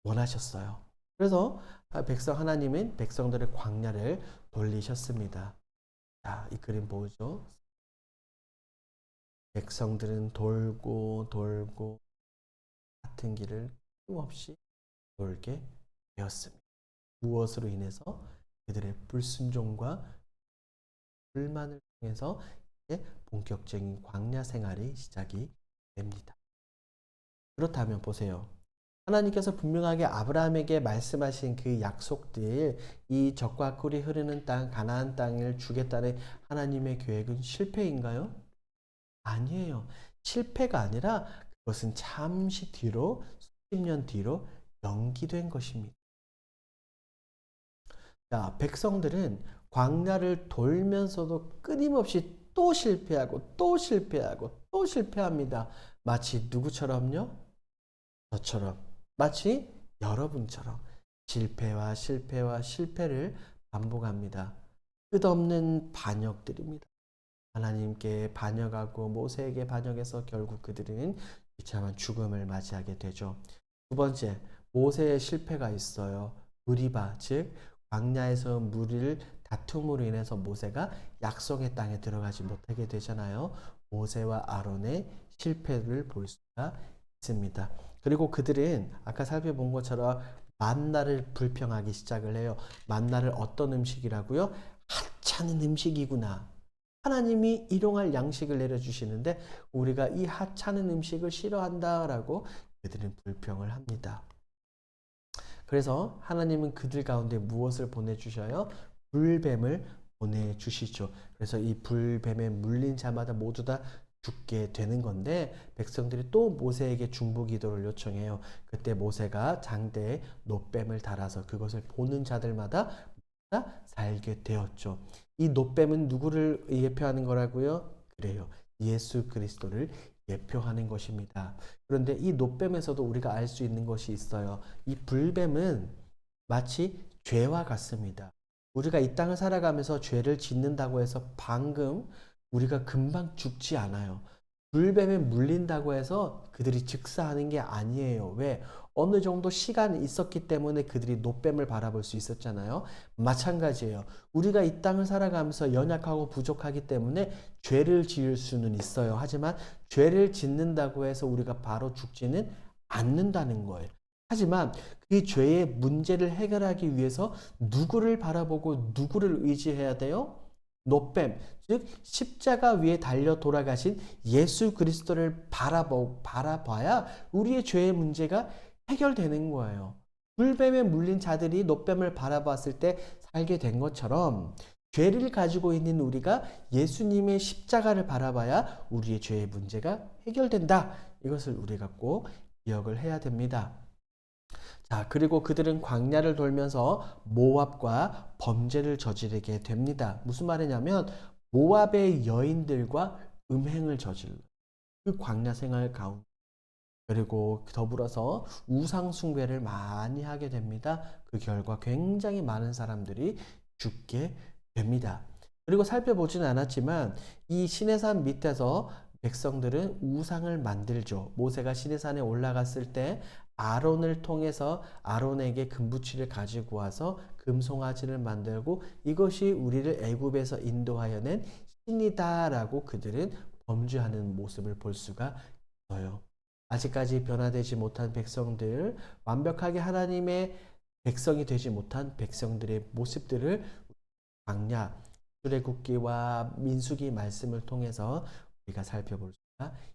S1: 원하셨어요. 그래서 하나님은 백성들의 광야를 돌리셨습니다. 자, 이 그림 보죠? 백성들은 돌고 돌고 같은 길을 끊임없이 돌게 되었습니다. 무엇으로 인해서? 그들의 불순종과 불만을 통해서 본격적인 광야 생활이 시작이 됩니다. 그렇다면 보세요. 하나님께서 분명하게 아브라함에게 말씀하신 그 약속들, 이 적과 꿀이 흐르는 땅, 가나안 땅을 주겠다는 하나님의 계획은 실패인가요? 아니에요. 실패가 아니라 그것은 잠시 뒤로, 수십 년 뒤로 연기된 것입니다. 자, 백성들은 광야를 돌면서도 끊임없이 또 실패하고 또 실패하고 또 실패합니다. 마치 누구처럼요? 저처럼. 마치 여러분처럼 실패와 실패와 실패를 반복합니다. 끝없는 반역들입니다. 하나님께 반역하고 모세에게 반역해서 결국 그들은 비참한 죽음을 맞이하게 되죠. 두 번째, 모세의 실패가 있어요. 무리바, 즉 광야에서 무리를 다툼으로 인해서 모세가 약속의 땅에 들어가지 못하게 되잖아요. 모세와 아론의 실패를 볼 수가 있습니다. 그리고 그들은 아까 살펴본 것처럼 만나를 불평하기 시작을 해요. 만나를 어떤 음식이라고요? 하찮은 음식이구나. 하나님이 일용할 양식을 내려주시는데 우리가 이 하찮은 음식을 싫어한다라고 그들은 불평을 합니다. 그래서 하나님은 그들 가운데 무엇을 보내주셔요? 불뱀을 보내주시죠. 그래서 이 불뱀에 물린 자마다 모두 다 죽게 되는 건데 백성들이 또 모세에게 중보 기도를 요청해요. 그때 모세가 장대에 놋뱀을 달아서 그것을 보는 자들마다 살게 되었죠. 이 놋뱀은 누구를 예표하는 거라고요? 그래요. 예수 그리스도를 예표하는 것입니다. 그런데 이 놋뱀에서도 우리가 알 수 있는 것이 있어요. 이 불뱀은 마치 죄와 같습니다. 우리가 이 땅을 살아가면서 죄를 짓는다고 해서 방금 우리가 금방 죽지 않아요. 불뱀에 물린다고 해서 그들이 즉사하는 게 아니에요. 왜? 어느 정도 시간이 있었기 때문에 그들이 놋뱀을 바라볼 수 있었잖아요. 마찬가지예요. 우리가 이 땅을 살아가면서 연약하고 부족하기 때문에 죄를 지을 수는 있어요. 하지만 죄를 짓는다고 해서 우리가 바로 죽지는 않는다는 거예요. 하지만 그 죄의 문제를 해결하기 위해서 누구를 바라보고 누구를 의지해야 돼요? 놋뱀, 즉 십자가 위에 달려 돌아가신 예수 그리스도를 바라봐야 우리의 죄의 문제가 해결되는 거예요. 불뱀에 물린 자들이 놋뱀을 바라봤을 때 살게 된 것처럼 죄를 가지고 있는 우리가 예수님의 십자가를 바라봐야 우리의 죄의 문제가 해결된다. 이것을 우리가 꼭 기억을 해야 됩니다. 자, 그리고 그들은 광야를 돌면서 모압과 범죄를 저지르게 됩니다. 무슨 말이냐면 모압의 여인들과 음행을 저질러 그 광야 생활 가운데 그리고 더불어서 우상 숭배를 많이 하게 됩니다. 그 결과 굉장히 많은 사람들이 죽게 됩니다. 그리고 살펴보지는 않았지만 이 시내산 밑에서 백성들은 우상을 만들죠. 모세가 시내산에 올라갔을 때 아론을 통해서 아론에게 금부치를 가지고 와서 금송아지를 만들고 이것이 우리를 애굽에서 인도하여 낸 신이다라고 그들은 범죄하는 모습을 볼 수가 있어요. 아직까지 변화되지 못한 백성들, 완벽하게 하나님의 백성이 되지 못한 백성들의 모습들을 광야, 출애굽기와 민수기 말씀을 통해서 우리가 살펴볼 수가 있습니다.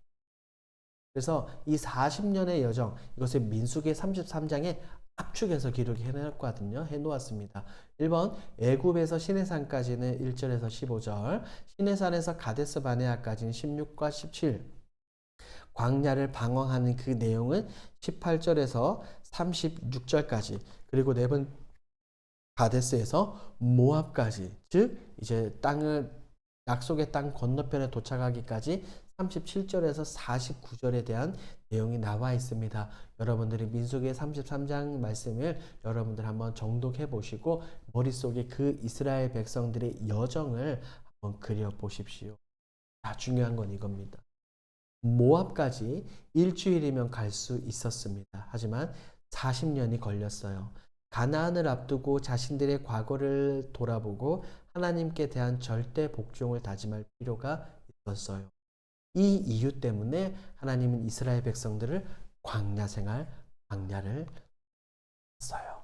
S1: 그래서 이 40년의 여정, 이것을 민수기 33장에 압축해서 기록이 해놨거든요. 해놓았습니다. 1번 애굽에서 시내산까지는 1절에서 15절, 시내산에서 가데스 바네아까지는 16과 17, 광야를 방황하는 그 내용은 18절에서 36절까지, 그리고 네 번 가데스에서 모압까지, 즉 이제 땅을 약속의 땅 건너편에 도착하기까지 37절에서 49절에 대한 내용이 나와 있습니다. 여러분들이 민수기 33장 말씀을 여러분들 한번 정독해 보시고 머릿속에 그 이스라엘 백성들의 여정을 한번 그려 보십시오. 중요한 건 이겁니다. 모압까지 일주일이면 갈 수 있었습니다. 하지만 40년이 걸렸어요. 가나안을 앞두고 자신들의 과거를 돌아보고 하나님께 대한 절대 복종을 다짐할 필요가 있었어요. 이 이유 때문에 하나님은 이스라엘 백성들을 광야 생활, 광야를 했어요.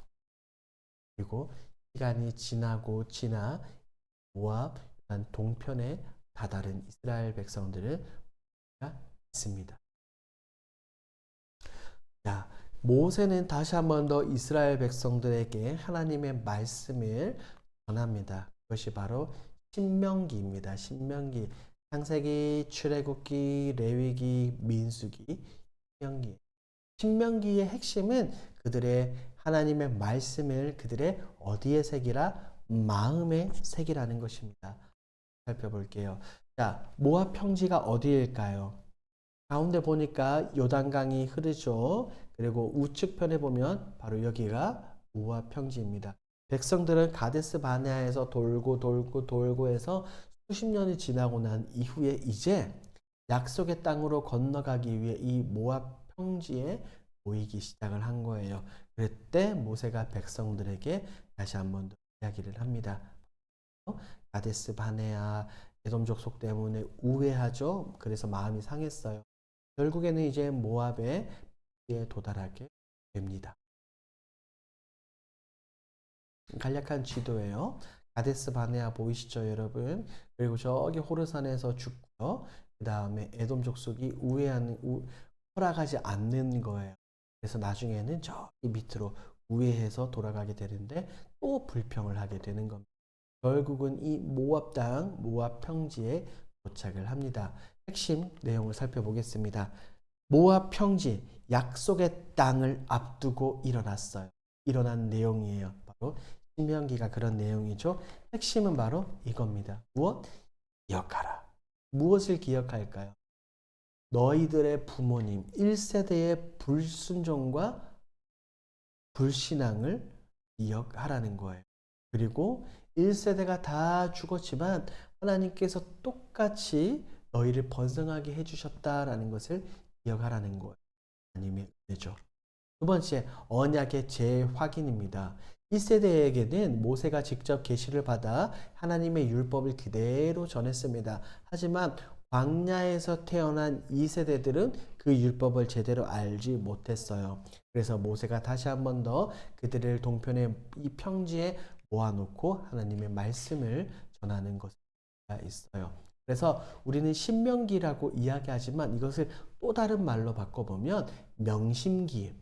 S1: 그리고 시간이 지나 모압 동편에 다다른 이스라엘 백성들을 있습니다. 자, 모세는 다시 한 번 더 이스라엘 백성들에게 하나님의 말씀을 전합니다. 그것이 바로 신명기입니다. 신명기, 창세기, 출애굽기, 레위기, 민수기, 신명기. 신명기의 핵심은 그들의 하나님의 말씀을 그들의 어디에 새기라? 마음에 새기라는 것입니다. 살펴볼게요. 자, 모압 평지가 어디일까요? 가운데 보니까 요단강이 흐르죠. 그리고 우측편에 보면 바로 여기가 모압 평지입니다. 백성들은 가데스 바네아에서 돌고 해서 수십 년이 지나고 난 이후에 이제 약속의 땅으로 건너가기 위해 이 모압 평지에 모이기 시작을 한 거예요. 그때 모세가 백성들에게 다시 한 번 더 이야기를 합니다. 가데스 바네아 에돔 족속 때문에 우회하죠. 그래서 마음이 상했어요. 결국에는 이제 모압에 도달하게 됩니다. 간략한 지도예요. 가데스 바네아 보이시죠, 여러분? 그리고 저기 호르산에서 죽고요. 그 다음에 에돔 족속이 허락하지 않는 거예요. 그래서 나중에는 저기 밑으로 우회해서 돌아가게 되는데 또 불평을 하게 되는 겁니다. 결국은 이 모압 땅, 모압 평지에 도착을 합니다. 핵심 내용을 살펴보겠습니다. 모압 평지, 약속의 땅을 앞두고 일어났어요. 일어난 내용이에요. 바로 신명기가 그런 내용이죠. 핵심은 바로 이겁니다. 무엇? 기억하라. 무엇을 기억할까요? 너희들의 부모님 1세대의 불순종과 불신앙을 기억하라는 거예요. 그리고 1세대가 다 죽었지만 하나님께서 똑같이 너희를 번성하게 해주셨다라는 것을 기억하라는 거예요. 하나님의 은혜죠. 두 번째, 언약의 재확인입니다. 1세대에게는 모세가 직접 계시를 받아 하나님의 율법을 그대로 전했습니다. 하지만 광야에서 태어난 2세대들은 그 율법을 제대로 알지 못했어요. 그래서 모세가 다시 한 번 더 그들을 동편의 이 평지에 모아놓고 하나님의 말씀을 전하는 것이 있어요. 그래서 우리는 신명기라고 이야기하지만 이것을 또 다른 말로 바꿔보면 명심기,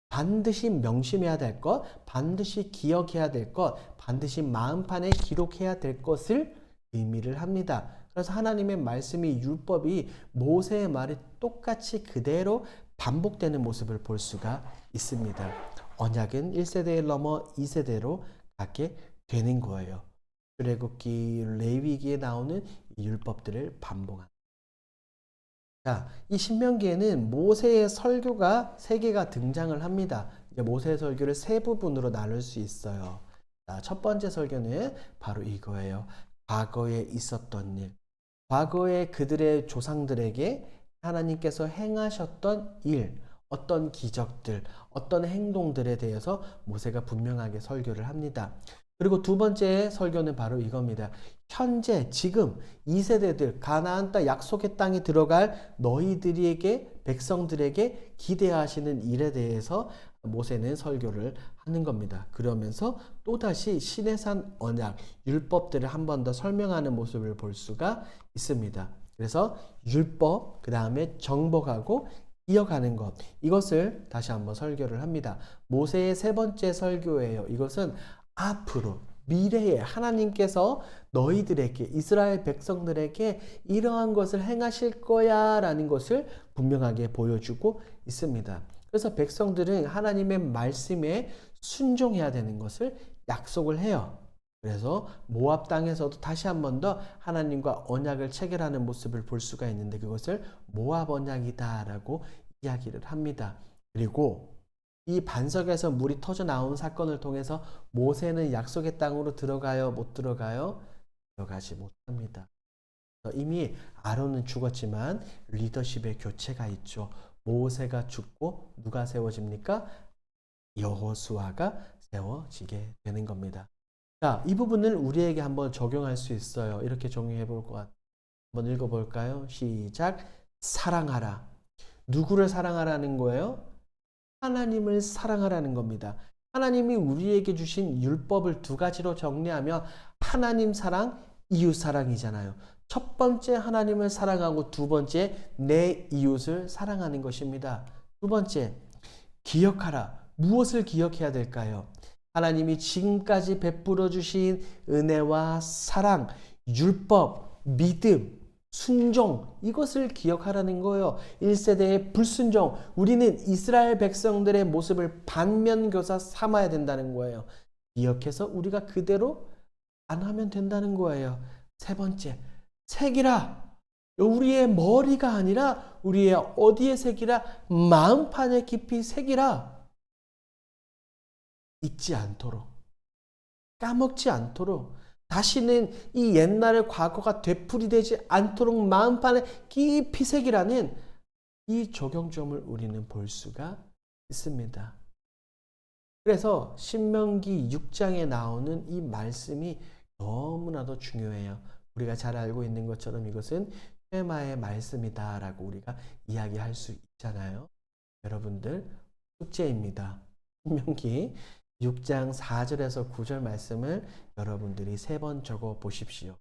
S1: 반드시 명심해야 될 것, 반드시 기억해야 될 것, 반드시 마음판에 기록해야 될 것을 의미를 합니다. 그래서 하나님의 말씀이 율법이 모세의 말이 똑같이 그대로 반복되는 모습을 볼 수가 있습니다. 언약은 1세대를 넘어 2세대로 가게 되는 거예요. 출애굽기, 레위기에 나오는 율법들을 반복한. 자, 이 신명기에는 모세의 설교가 3개가 등장을 합니다. 이제 모세의 설교를 3부분으로 나눌 수 있어요. 자, 첫 번째 설교는 바로 이거예요. 과거에 있었던 일. 과거에 그들의 조상들에게 하나님께서 행하셨던 일, 어떤 기적들, 어떤 행동들에 대해서 모세가 분명하게 설교를 합니다. 그리고 두 번째 설교는 바로 이겁니다. 현재 지금 2세대들 가나안 땅 약속의 땅에 들어갈 너희들에게 백성들에게 기대하시는 일에 대해서 모세는 설교를 하는 겁니다. 그러면서 또다시 시내산 언약 율법들을 한 번 더 설명하는 모습을 볼 수가 있습니다. 그래서 율법, 그 다음에 정복하고 이어가는 것, 이것을 다시 한번 설교를 합니다. 모세의 3번째 설교예요. 이것은 앞으로 미래에 하나님께서 너희들에게 이스라엘 백성들에게 이러한 것을 행하실 거야 라는 것을 분명하게 보여주고 있습니다. 그래서 백성들은 하나님의 말씀에 순종해야 되는 것을 약속을 해요. 그래서 모압 땅에서도 다시 한 번 더 하나님과 언약을 체결하는 모습을 볼 수가 있는데 그것을 모압 언약이다라고 이야기를 합니다. 그리고 이 반석에서 물이 터져 나온 사건을 통해서 모세는 약속의 땅으로 들어가요? 못 들어가요? 들어가지 못합니다. 이미 아론은 죽었지만 리더십의 교체가 있죠. 모세가 죽고 누가 세워집니까? 여호수아가 세워지게 되는 겁니다. 자, 이 부분을 우리에게 한번 적용할 수 있어요. 이렇게 정리해 볼 것 같아요. 한번 읽어볼까요? 시작. 사랑하라. 누구를 사랑하라는 거예요? 하나님을 사랑하라는 겁니다. 하나님이 우리에게 주신 율법을 2가지로 정리하면 하나님 사랑, 이웃 사랑이잖아요. 첫 번째 하나님을 사랑하고 두 번째 내 이웃을 사랑하는 것입니다. 두 번째, 기억하라. 무엇을 기억해야 될까요? 하나님이 지금까지 베풀어 주신 은혜와 사랑, 율법, 믿음, 순종, 이것을 기억하라는 거예요. 1세대의 불순종, 우리는 이스라엘 백성들의 모습을 반면교사 삼아야 된다는 거예요. 기억해서 우리가 그대로 안 하면 된다는 거예요. 세 번째, 새기라. 우리의 머리가 아니라 우리의 어디에 새기라? 마음판에 깊이 새기라. 잊지 않도록, 까먹지 않도록, 다시는 이 옛날의 과거가 되풀이되지 않도록 마음판에 깊이 새기라는 이 적용점을 우리는 볼 수가 있습니다. 그래서 신명기 6장에 나오는 이 말씀이 너무나도 중요해요. 우리가 잘 알고 있는 것처럼 이것은 쉐마의 말씀이다라고 우리가 이야기할 수 있잖아요. 여러분들 숙제입니다. 신명기 6장 4절에서 9절 말씀을 여러분들이 3번 적어 보십시오.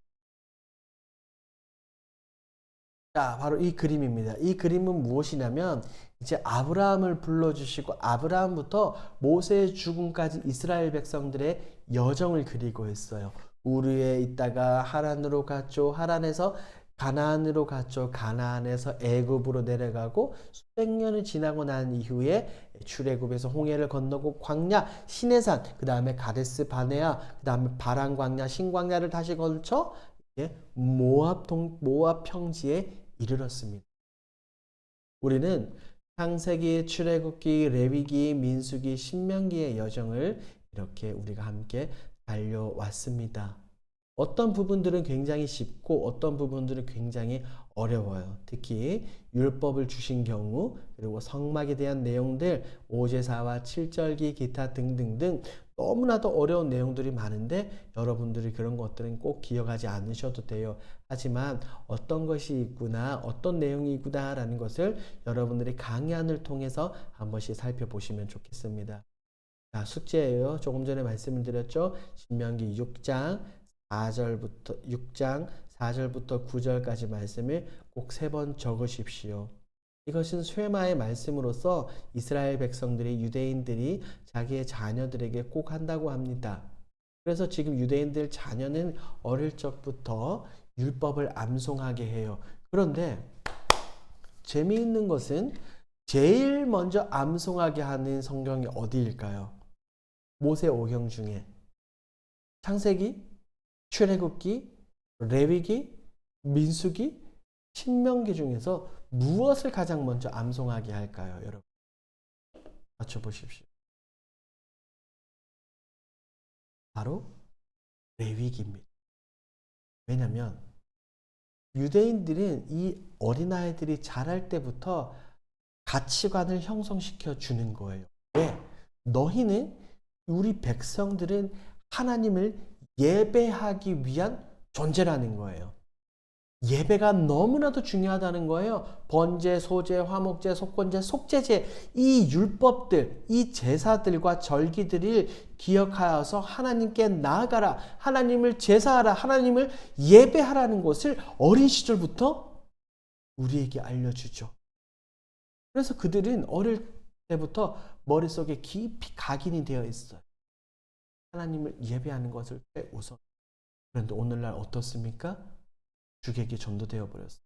S1: 자, 바로 이 그림입니다. 이 그림은 무엇이냐면 이제 아브라함을 불러주시고 아브라함부터 모세의 죽음까지 이스라엘 백성들의 여정을 그리고 있어요. 우르에 있다가 하란으로 갔죠. 하란에서 가나안으로 갔죠. 가나안에서 애굽으로 내려가고 수백 년을 지나고 난 이후에 출애굽에서 홍해를 건너고 광야 시내산, 그 다음에 가데스 바네아, 그 다음에 바란 광야, 신광야를 다시 걸쳐 모압 평지에 이르렀습니다. 우리는 창세기, 출애굽기, 레위기, 민수기, 신명기의 여정을 이렇게 우리가 함께 달려왔습니다. 어떤 부분들은 굉장히 쉽고 어떤 부분들은 굉장히 어려워요. 특히 율법을 주신 경우, 그리고 성막에 대한 내용들, 오제사와 칠절기, 기타 등등등 너무나도 어려운 내용들이 많은데 여러분들이 그런 것들은 꼭 기억하지 않으셔도 돼요. 하지만 어떤 것이 있구나, 어떤 내용이 있구나 라는 것을 여러분들이 강의안을 통해서 한 번씩 살펴보시면 좋겠습니다. 자, 숙제예요. 조금 전에 말씀을 드렸죠. 신명기 6장 4절부터 9절까지 말씀을 꼭 3번 적으십시오. 이것은 쇠마의 말씀으로서 이스라엘 백성들이, 유대인들이 자기의 자녀들에게 꼭 한다고 합니다. 그래서 지금 유대인들 자녀는 어릴 적부터 율법을 암송하게 해요. 그런데 재미있는 것은 제일 먼저 암송하게 하는 성경이 어디일까요? 모세 오경 중에 창세기, 출애굽기, 레위기, 민수기, 신명기 중에서 무엇을 가장 먼저 암송하게 할까요, 여러분? 맞춰보십시오. 바로 레위기입니다. 왜냐하면 유대인들은 이 어린아이들이 자랄 때부터 가치관을 형성시켜 주는 거예요. 왜? 너희는, 우리 백성들은 하나님을 예배하기 위한 존재라는 거예요. 예배가 너무나도 중요하다는 거예요. 번제, 소제, 화목제, 속건제, 속죄제, 이 율법들, 이 제사들과 절기들을 기억하여서 하나님께 나아가라, 하나님을 제사하라, 하나님을 예배하라는 것을 어린 시절부터 우리에게 알려주죠. 그래서 그들은 어릴 때부터 머릿속에 깊이 각인이 되어 있어요. 하나님을 예배하는 것을 우선. 그런데 오늘날 어떻습니까? 주객이 전도되어 버렸어요.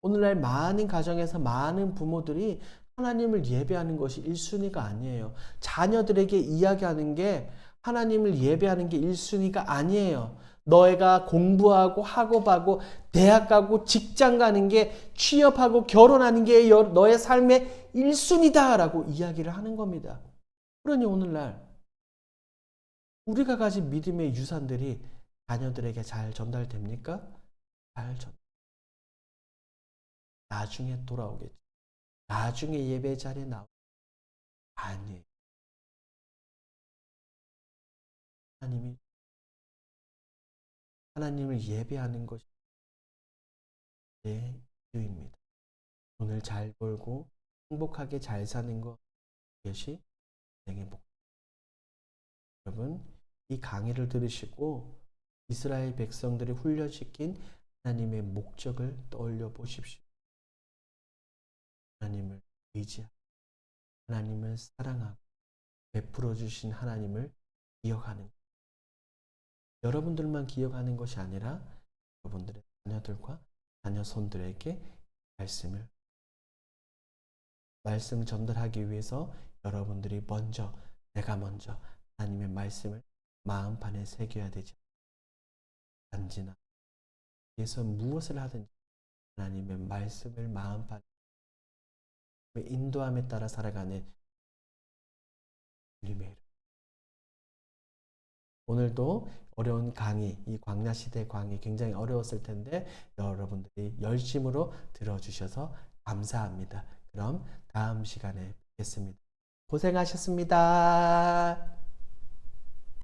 S1: 오늘날 많은 가정에서 많은 부모들이 하나님을 예배하는 것이 1순위가 아니에요. 자녀들에게 이야기하는 게 하나님을 예배하는 게 1순위가 아니에요. 너희가 공부하고 학업하고 대학 가고 직장 가는 게, 취업하고 결혼하는 게 너의 삶의 1순위다 라고 이야기를 하는 겁니다. 그러니 오늘날 우리가 가진 믿음의 유산들이 자녀들에게 잘 전달됩니까? 나중에 돌아오겠죠. 나중에 예배 자리에 나오겠죠. 아니에요. 하나님을 예배하는 것이 내 이유입니다. 돈을 잘 벌고 행복하게 잘 사는 것이 내 목. 여러분, 이 강의를 들으시고 이스라엘 백성들이 훈련시킨 하나님의 목적을 떠올려 보십시오. 하나님을 의지하고 하나님을 사랑하고 베풀어 주신 하나님을 기억하는 것. 여러분들만 기억하는 것이 아니라 여러분들의 자녀들과 자녀손들에게 말씀 전달하기 위해서 여러분들이 내가 먼저 하나님의 말씀을 마음판에 새겨야 되죠. 단지나 위해서 무엇을 하든지 하나님의 말씀을 마음판에 인도함에 따라 살아가는 주님의 이름. 오늘도 어려운 강의, 이 광야시대 강의 굉장히 어려웠을 텐데 여러분들이 열심으로 들어주셔서 감사합니다. 그럼 다음 시간에 뵙겠습니다. 고생하셨습니다.